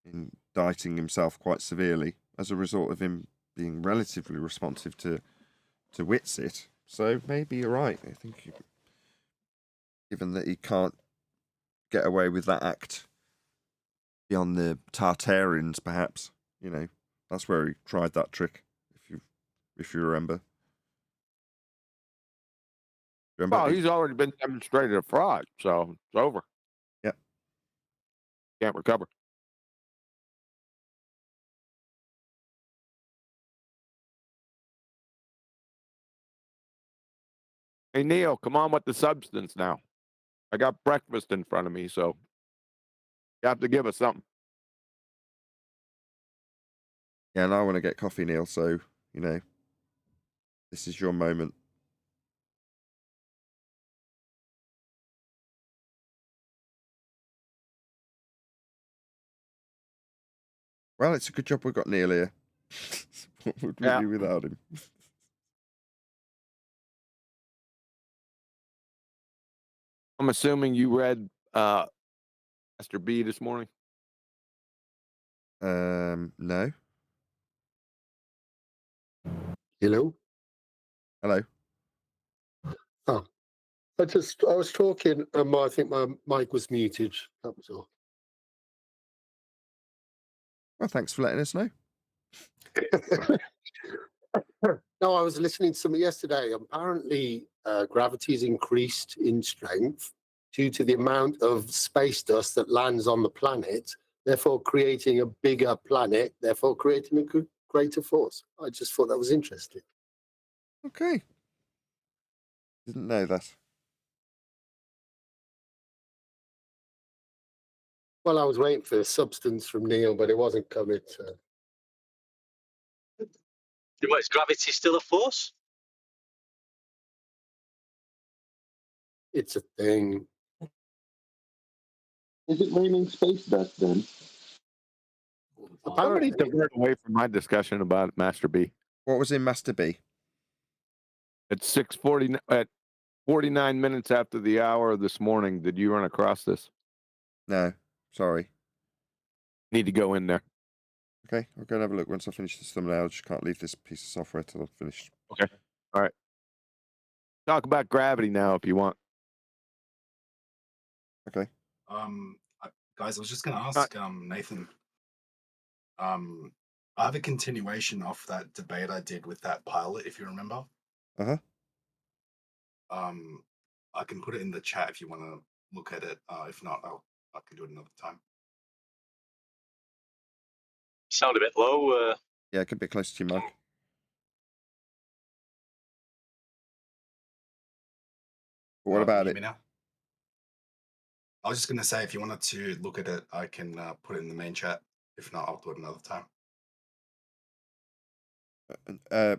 indicting himself quite severely as a result of him being relatively responsive to Witsit. So maybe you're right. I think given that he can't get away with that act beyond the Tartarians, perhaps, you know, that's where he tried that trick, if you remember. Well, he's already been demonstrated a fraud, so it's over. Yeah. Can't recover. Hey, Neil, come on with the substance now. I got breakfast in front of me, so you have to give us something. Yeah, and I want to get coffee, Neil, so, you know, this is your moment. Well, it's a good job we've got Neil here. What would we do without him? I'm assuming you read Master B this morning? No. Hello? Hello. Oh, I was talking and I think my mic was muted. That was all. Well, thanks for letting us know. No, I was listening to something yesterday. Apparently, gravity's increased in strength due to the amount of space dust that lands on the planet, therefore creating a bigger planet, therefore creating a greater force. I just thought that was interesting. Okay. Didn't know that. Well, I was waiting for substance from Neil, but it wasn't coming. So. What, is gravity still a force? It's a thing. Is it raining space dust then? Somebody Apparently, divert away from my discussion about Master B. What was in Master B? At 6:40 at 49 minutes after the hour this morning, did you run across this? No, sorry. Need to go in there. Okay, I'll go and have a look once I finish this thumbnail. I just can't leave this piece of software till I've finished. Okay. All right. Talk about gravity now if you want. Okay. Guys, I was just going to ask Nathan. I have a continuation of that debate I did with that pilot, if you remember. Uh-huh. I can put it in the chat if you want to look at it. If not, I can do it another time. Sound a bit low. Yeah, it could be closer to your mic. But what about Can you it? hear me now? I was just going to say, if you wanted to look at it, I can put it in the main chat. If not, I'll do it another time.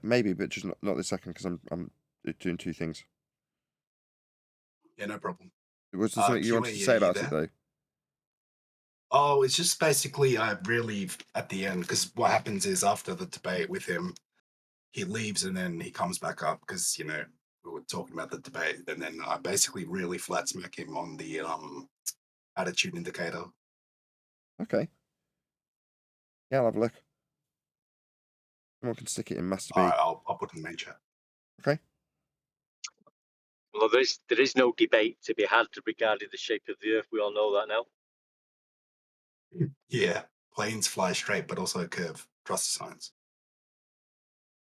Maybe, but just not this second because I'm doing two things. Yeah, no problem. Was there something you wanted to say about it though? Oh, it's just basically really at the end, because what happens is after the debate with him, he leaves and then he comes back up because, we were talking about the debate, and then I basically really flat smack him on the attitude indicator. Okay. Yeah, I'll have a look. Someone can stick it in Master B. All right, I'll put it in the main chat. Okay. Well, there is no debate to be had regarding the shape of the Earth. We all know that now. Yeah, planes fly straight, but also curve. Trust the science.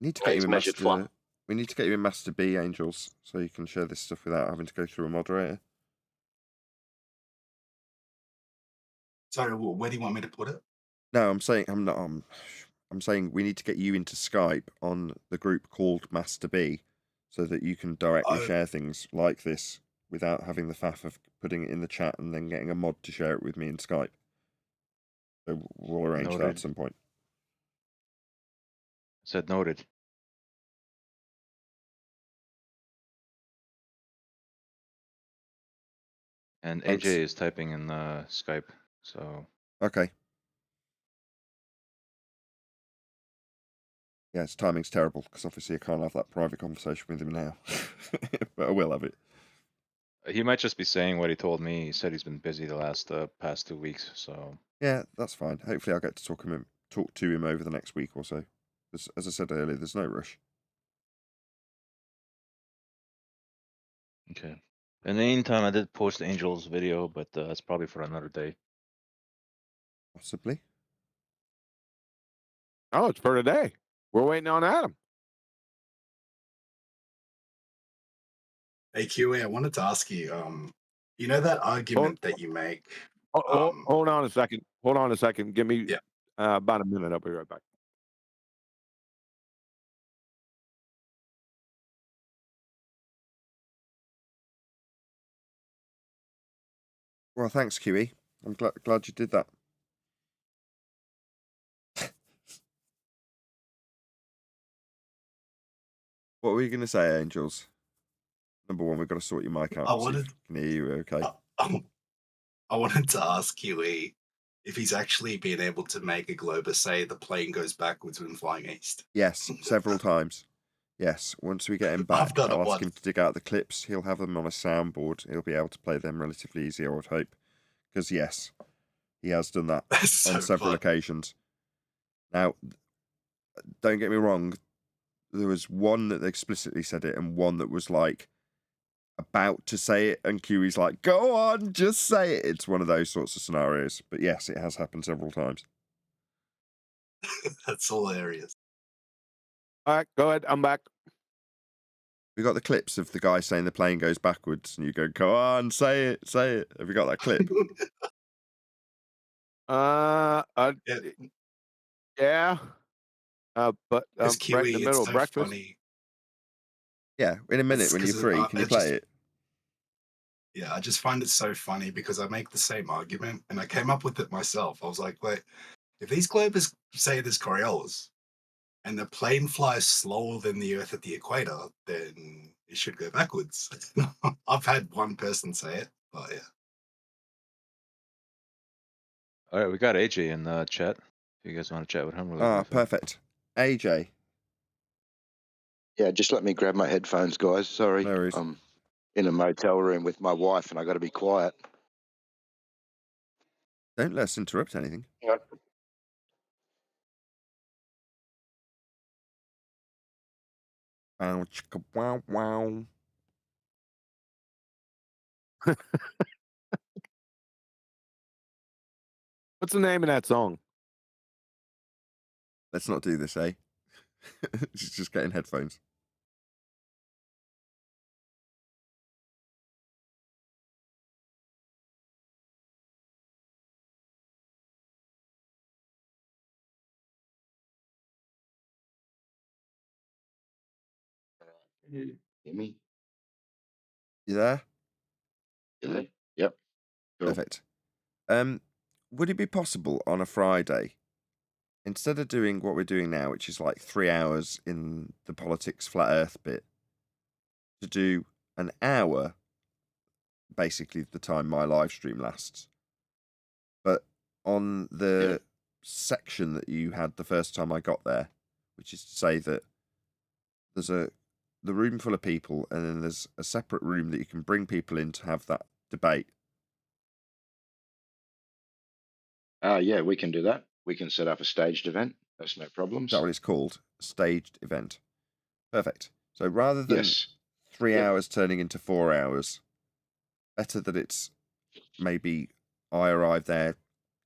Need to get you in measured flat. We need to get you in Master B, Angels, so you can share this stuff without having to go through a moderator. Sorry, where do you want me to put it? No, I'm saying I'm saying we need to get you into Skype on the group called Master B, so that you can directly share things like this without having the faff of putting it in the chat and then getting a mod to share it with me in Skype. So we'll arrange that at some point. Said noted. And Thanks. AJ is typing in Skype, so. Okay. Yeah, his timing's terrible because obviously I can't have that private conversation with him now, but I will have it. He might just be saying what he told me. He said he's been busy the last past 2 weeks, so. Yeah, that's fine. Hopefully I'll get to talk to him over the next week or so. As I said earlier, there's no rush. Okay. In the meantime, I did post Angel's video, but that's probably for another day. Possibly. Oh, it's for today. We're waiting on Adam. Hey, QA, I wanted to ask you, you know that argument that you make? Hold on a second. Hold on a second. Give me about a minute. I'll be right back. Well, thanks, QE. I'm glad you did that. What were you going to say, Angels? Number one, we've got to sort your mic out. I wanted. Can hear you okay? I wanted to ask QE if he's actually been able to make a Globus say the plane goes backwards when flying east. Yes, several times. Yes, once we get him back, I'll ask him to dig out the clips. He'll have them on a soundboard. He'll be able to play them relatively easy, I would hope. Because, yes, he has done that on several occasions. Now, don't get me wrong. There was one that explicitly said it and one that was like about to say it. And QE's like, go on, just say it. It's one of those sorts of scenarios. But, yes, it has happened several times. That's hilarious. All right, go ahead. I'm back. We got the clips of the guy saying the plane goes backwards, and you go, "Go on, say it, say it." Have you got that clip? Yeah. But Because right in the QE, middle it's of so breakfast. funny. Yeah, in a minute when you're free, can you play it? Yeah, I just find it so funny because I make the same argument and I came up with it myself. I was like, wait, if these globers say there's Coriolis and the plane flies slower than the Earth at the equator, then it should go backwards. I've had one person say it, but yeah. All right, we got AJ in the chat. If you guys want to chat with him really quick. Perfect. AJ. Yeah, just let me grab my headphones, guys. Sorry. No worries. I'm in a motel room with my wife and I got to be quiet. Don't let us interrupt anything. Yeah. Wow, chicka, wow, wow. What's the name of that song? Let's not do this, eh? Just getting headphones. Hear me? You there? Yep. Cool. Perfect. Would it be possible on a Friday, instead of doing what we're doing now, which is like 3 hours in the politics flat earth bit, to do an hour, basically the time my live stream lasts, but on the section that you had the first time I got there, which is to say that there's the room full of people and then there's a separate room that you can bring people in to have that debate. Yeah, we can do that. We can set up a staged event. That's no problems. Is that what it's called? Staged event. Perfect. So rather than 3 hours turning into 4 hours, better that it's maybe I arrive there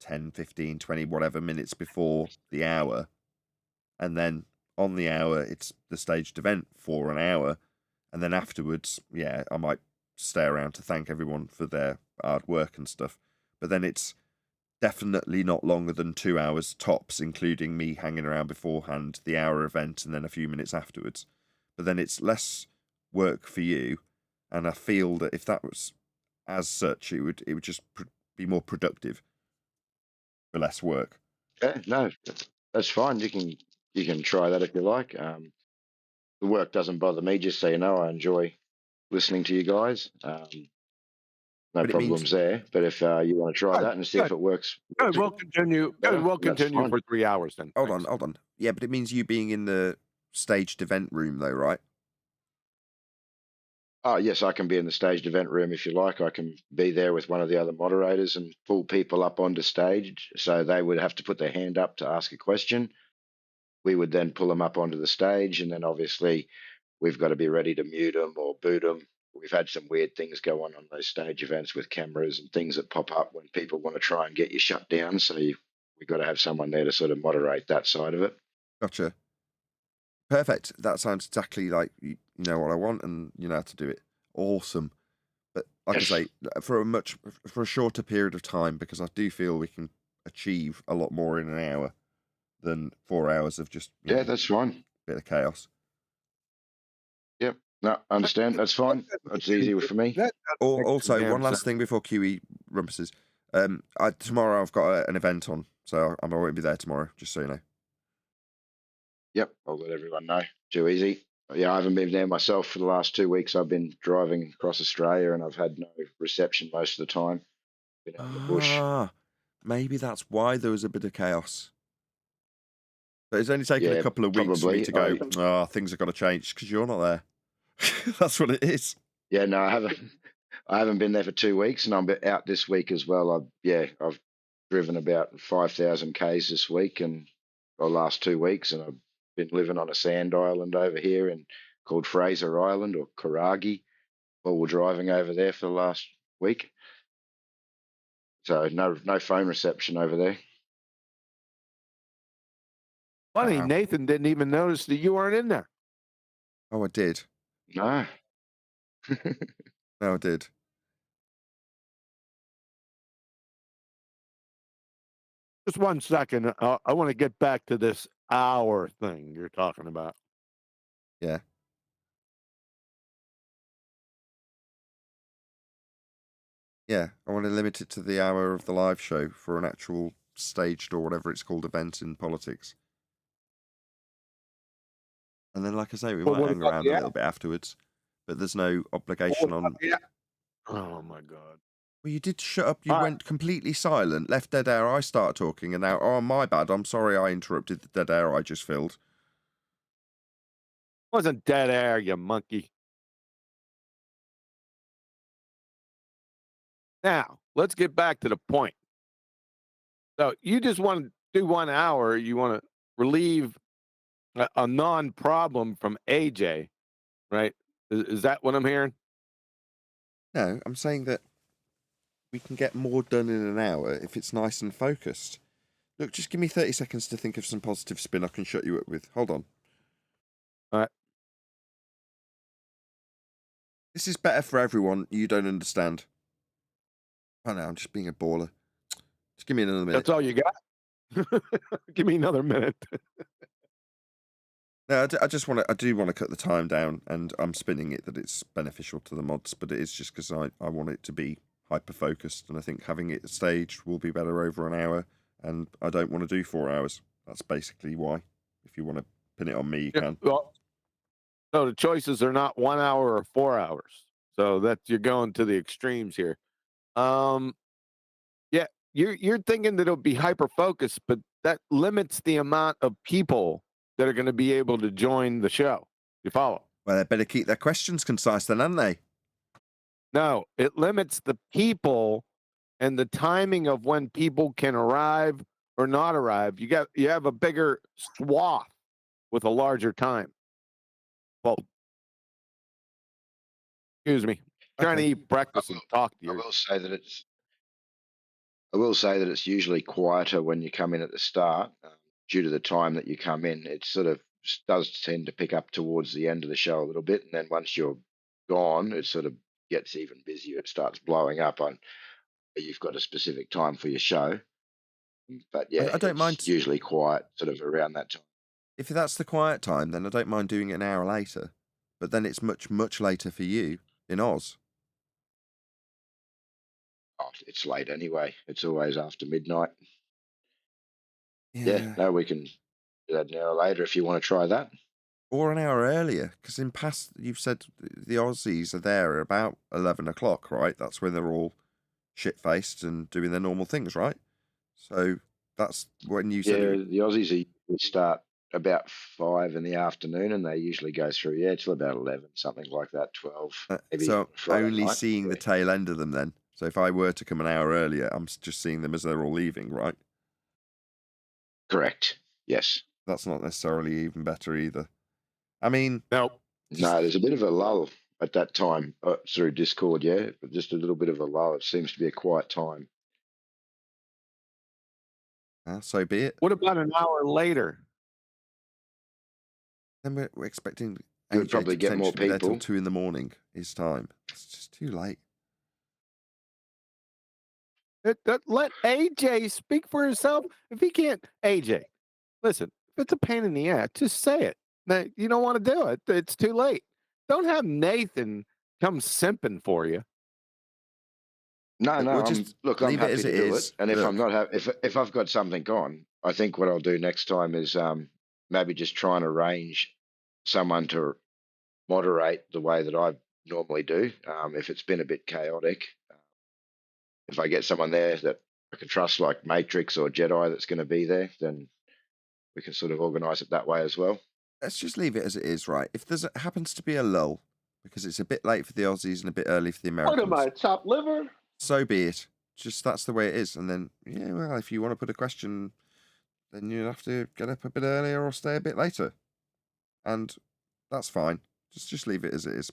10, 15, 20, whatever minutes before the hour. And then on the hour, it's the staged event for an hour. And then afterwards, yeah, I might stay around to thank everyone for their hard work and stuff. But then it's definitely not longer than 2 hours tops, including me hanging around beforehand, the hour event, and then a few minutes afterwards. But then it's less work for you, and I feel that if that was as such, it would just be more productive for less work. Yeah, no, that's fine. You can try that if you like. The work doesn't bother me, just so you know. I enjoy listening to you guys. No But it problems means- there. But if you want to try that and see if it works, Good, we'll continue. Good, we'll that's continue fine. for 3 hours then. Hold on. Yeah, but it means you being in the staged event room, though, right? Oh, yes, I can be in the staged event room if you like. I can be there with one of the other moderators and pull people up onto stage. So they would have to put their hand up to ask a question. We would then pull them up onto the stage, and then obviously we've got to be ready to mute them or boot them. We've had some weird things go on those stage events with cameras and things that pop up when people want to try and get you shut down. So we've got to have someone there to sort of moderate that side of it. Gotcha. Perfect. That sounds exactly like you know what I want, and you know how to do it. Awesome. But like I say, for a shorter period of time, because I do feel we can achieve a lot more in an hour than 4 hours of just that's fine. Bit of chaos. Yep. No, understand. That's fine. That's easy for me. Also, one last thing before QE rumpuses. Tomorrow I've got an event on, so I won't be there tomorrow. Just so you know. Yep, I'll let everyone know. Too easy. Yeah, I haven't been there myself for the last 2 weeks. I've been driving across Australia and I've had no reception most of the time. Been out in the bush. Maybe that's why there was a bit of chaos. But it's only taken a couple of weeks for me to go, things have got to change because you're not there. That's what it is. Yeah, no, I haven't been there for 2 weeks and I'm out this week as well. I've driven about 5,000 Ks this week and the last 2 weeks, and I've been living on a sand island over here called Fraser Island or Karagi. While we're driving over there for the last week. So no phone reception over there. Funny, Nathan didn't even notice that you weren't in there. Oh, I did. No. No, I did. Just 1 second. I want to get back to this hour thing you're talking about. Yeah. Yeah, I want to limit it to the hour of the live show for an actual staged or whatever it's called event in politics. And then, like I say, we Well, might what hang about around the a little bit afterwards, but there's no obligation on. Oh my god. Well, you did shut up. You All right. went completely silent, left dead air. I start talking, and now, oh, my bad. I'm sorry I interrupted the dead air I just filled. Wasn't dead air, you monkey. Now, let's get back to the point. So you just want to do 1 hour. You want to relieve a non-problem from AJ, right? Is that what I'm hearing? No, I'm saying that we can get more done in an hour if it's nice and focused. Look, just give me 30 seconds to think of some positive spin I can shut you up with. Hold on. All right. This is better for everyone. You don't understand. Oh no, I'm just being a baller. Just give me another minute. That's all you got? Give me another minute. No, I do want to cut the time down, and I'm spinning it that it's beneficial to the mods, but it is just because I want it to be hyper-focused, and I think having it staged will be better over an hour, and I don't want to do 4 hours. That's basically why. If you want to pin it on me, you can. Well, so the choices are not 1 hour or 4 hours. So that you're going to the extremes here. Yeah, you're thinking that it'll be hyper focused, but that limits the amount of people that are going to be able to join the show. You follow? Well, they better keep their questions concise then, haven't they? No, it limits the people and the timing of when people can arrive or not arrive. You have a bigger swath with a larger time. Well, excuse me. Trying to eat breakfast and talk to you. I will say that it's usually quieter when you come in at the start, due to the time that you come in. It sort of does tend to pick up towards the end of the show a little bit, and then once you're gone, it sort of gets even busier. It starts blowing up on. You've got a specific time for your show, but yeah, I don't it's mind. usually quiet sort of around that time. If that's the quiet time, then I don't mind doing it an hour later. But then it's much, much later for you in Oz. Oh, it's late anyway. It's always after midnight. Yeah. No, we can do that an hour later if you want to try that. Or an hour earlier, because in past, you've said the Aussies are there at about 11 o'clock, right? That's when they're all shit-faced and doing their normal things, right? So that's when you said... Yeah, the Aussies usually start about 5 in the afternoon, and they usually go through, till about 11, something like that, 12. Maybe so Friday only night. seeing the tail end of them then. So if I were to come an hour earlier, I'm just seeing them as they're all leaving, right? Correct. Yes. That's not necessarily even better either. I mean... No, there's a bit of a lull at that time through Discord, but just a little bit of a lull. It seems to be a quiet time. So be it. What about an hour later? Then we're expecting You'll AJ probably to get more potentially be there till people. 2 in the morning his time. It's just too late. Let AJ speak for himself. If he can't, AJ, listen, if it's a pain in the ass, just say it. Now, you don't want to do it. It's too late. Don't have Nathan come simping for you. No, We'll I'm just I'm leave it happy as to it do is. it. And if Look. I'm not if I've got something on, I think what I'll do next time is maybe just try and arrange someone to moderate the way that I normally do. If it's been a bit chaotic, if I get someone there that I can trust, like Matrix or Jedi, that's going to be there, then we can sort of organise it that way as well. Let's just leave it as it is, right? If there's happens to be a lull, because it's a bit late for the Aussies and a bit early for the Americans. What am I, top liver? So be it. Just that's the way it is. And then, well, if you want to put a question, then you have to get up a bit earlier or stay a bit later. And that's fine. Just leave it as it is.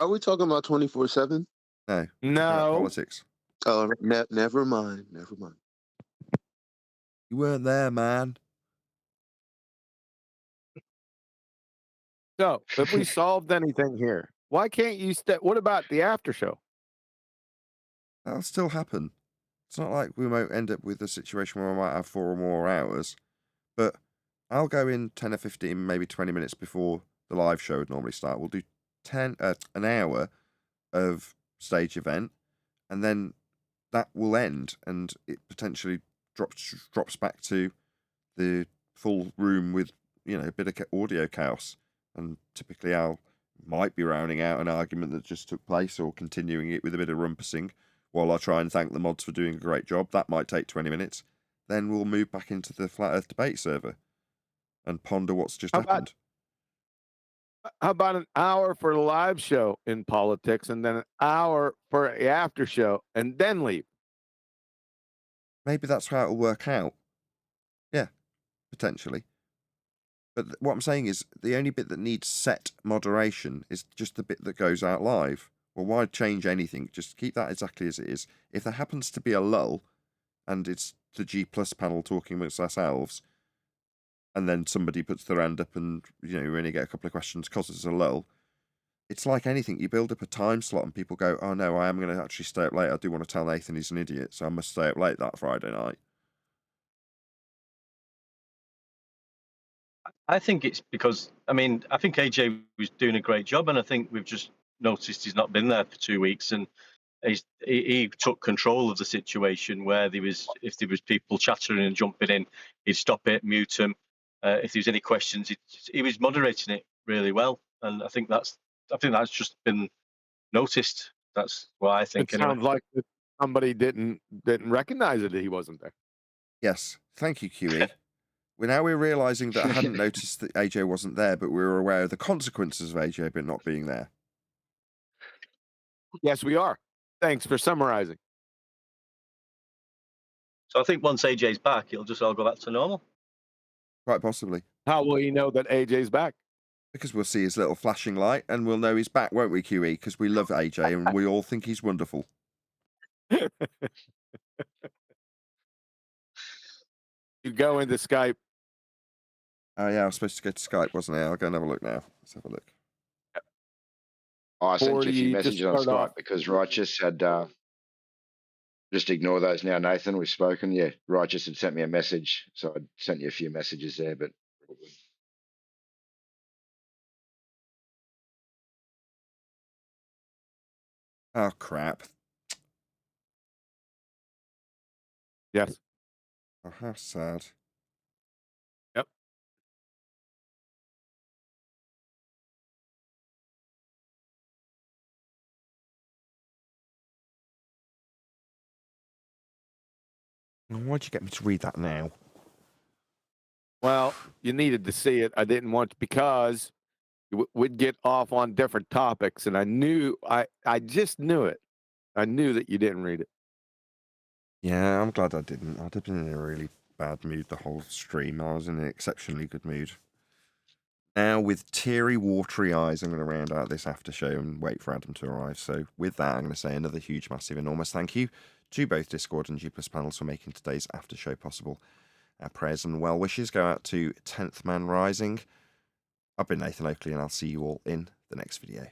Are we talking about 24/7? No. No. Politics. Oh, never mind. Never mind. You weren't there, man. So, if we solved anything here, why can't you what about the after show? That'll still happen. It's not like we won't end up with a situation where we might have 4 or more hours. But I'll go in 10 or 15, maybe 20 minutes before the live show would normally start. We'll do an hour of stage event, and then that will end, and it potentially drops back to the full room with a bit of audio chaos. And typically Al might be rounding out an argument that just took place or continuing it with a bit of rumpusing while I try and thank the mods for doing a great job. That might take 20 minutes. Then we'll move back into the Flat Earth debate server and ponder what's just happened. How about an hour for the live show in politics and then an hour for the after show and then leave? Maybe that's how it'll work out. Yeah, potentially. But what I'm saying is the only bit that needs set moderation is just the bit that goes out live. Well, why change anything? Just keep that exactly as it is. If there happens to be a lull and it's the G Plus panel talking amongst ourselves, and then somebody puts their hand up and we only get a couple of questions because there's a lull, it's like anything. You build up a time slot and people go, oh no, I am going to actually stay up late. I do want to tell Nathan he's an idiot, so I must stay up late that Friday night. I think it's because, I think AJ was doing a great job, and I think we've just noticed he's not been there for 2 weeks, and he took control of the situation where if there was people chattering and jumping in, he'd stop it, mute them. If there was any questions, he was moderating it really well, and I think that's just been noticed. That's what I think. It sounds like somebody didn't recognize it that he wasn't there. Yes, thank you, QE. We're realising that I hadn't noticed that AJ wasn't there, but we were aware of the consequences of AJ but not being there. Yes, we are. Thanks for summarizing. So I think once AJ's back, it'll just all go back to normal. Quite possibly. How will you know that AJ's back? Because we'll see his little flashing light and we'll know he's back, won't we, QE? Because we love AJ and we all think he's wonderful. You go into Skype. Oh, yeah, I was supposed to go to Skype, wasn't I? I'll go and have a look now. Let's have a look. I sent you a few messages on Skype because Righteous had... just ignore those now, Nathan. We've spoken. Yeah, Righteous had sent me a message, so I sent you a few messages there, but... Oh, crap. Yes. Oh, how sad. Yep. Why'd you get me to read that now? Well, you needed to see it. I didn't want to, because we'd get off on different topics, and I just knew it. I knew that you didn't read it. Yeah, I'm glad I didn't. I'd have been in a really bad mood the whole stream. I was in an exceptionally good mood. Now, with teary, watery eyes, I'm going to round out this after show and wait for Adam to arrive. So with that, I'm going to say another huge, massive, enormous thank you to both Discord and G Plus panels for making today's after show possible. Our prayers and well wishes go out to 10th Man Rising. I've been Nathan Oakley, and I'll see you all in the next video.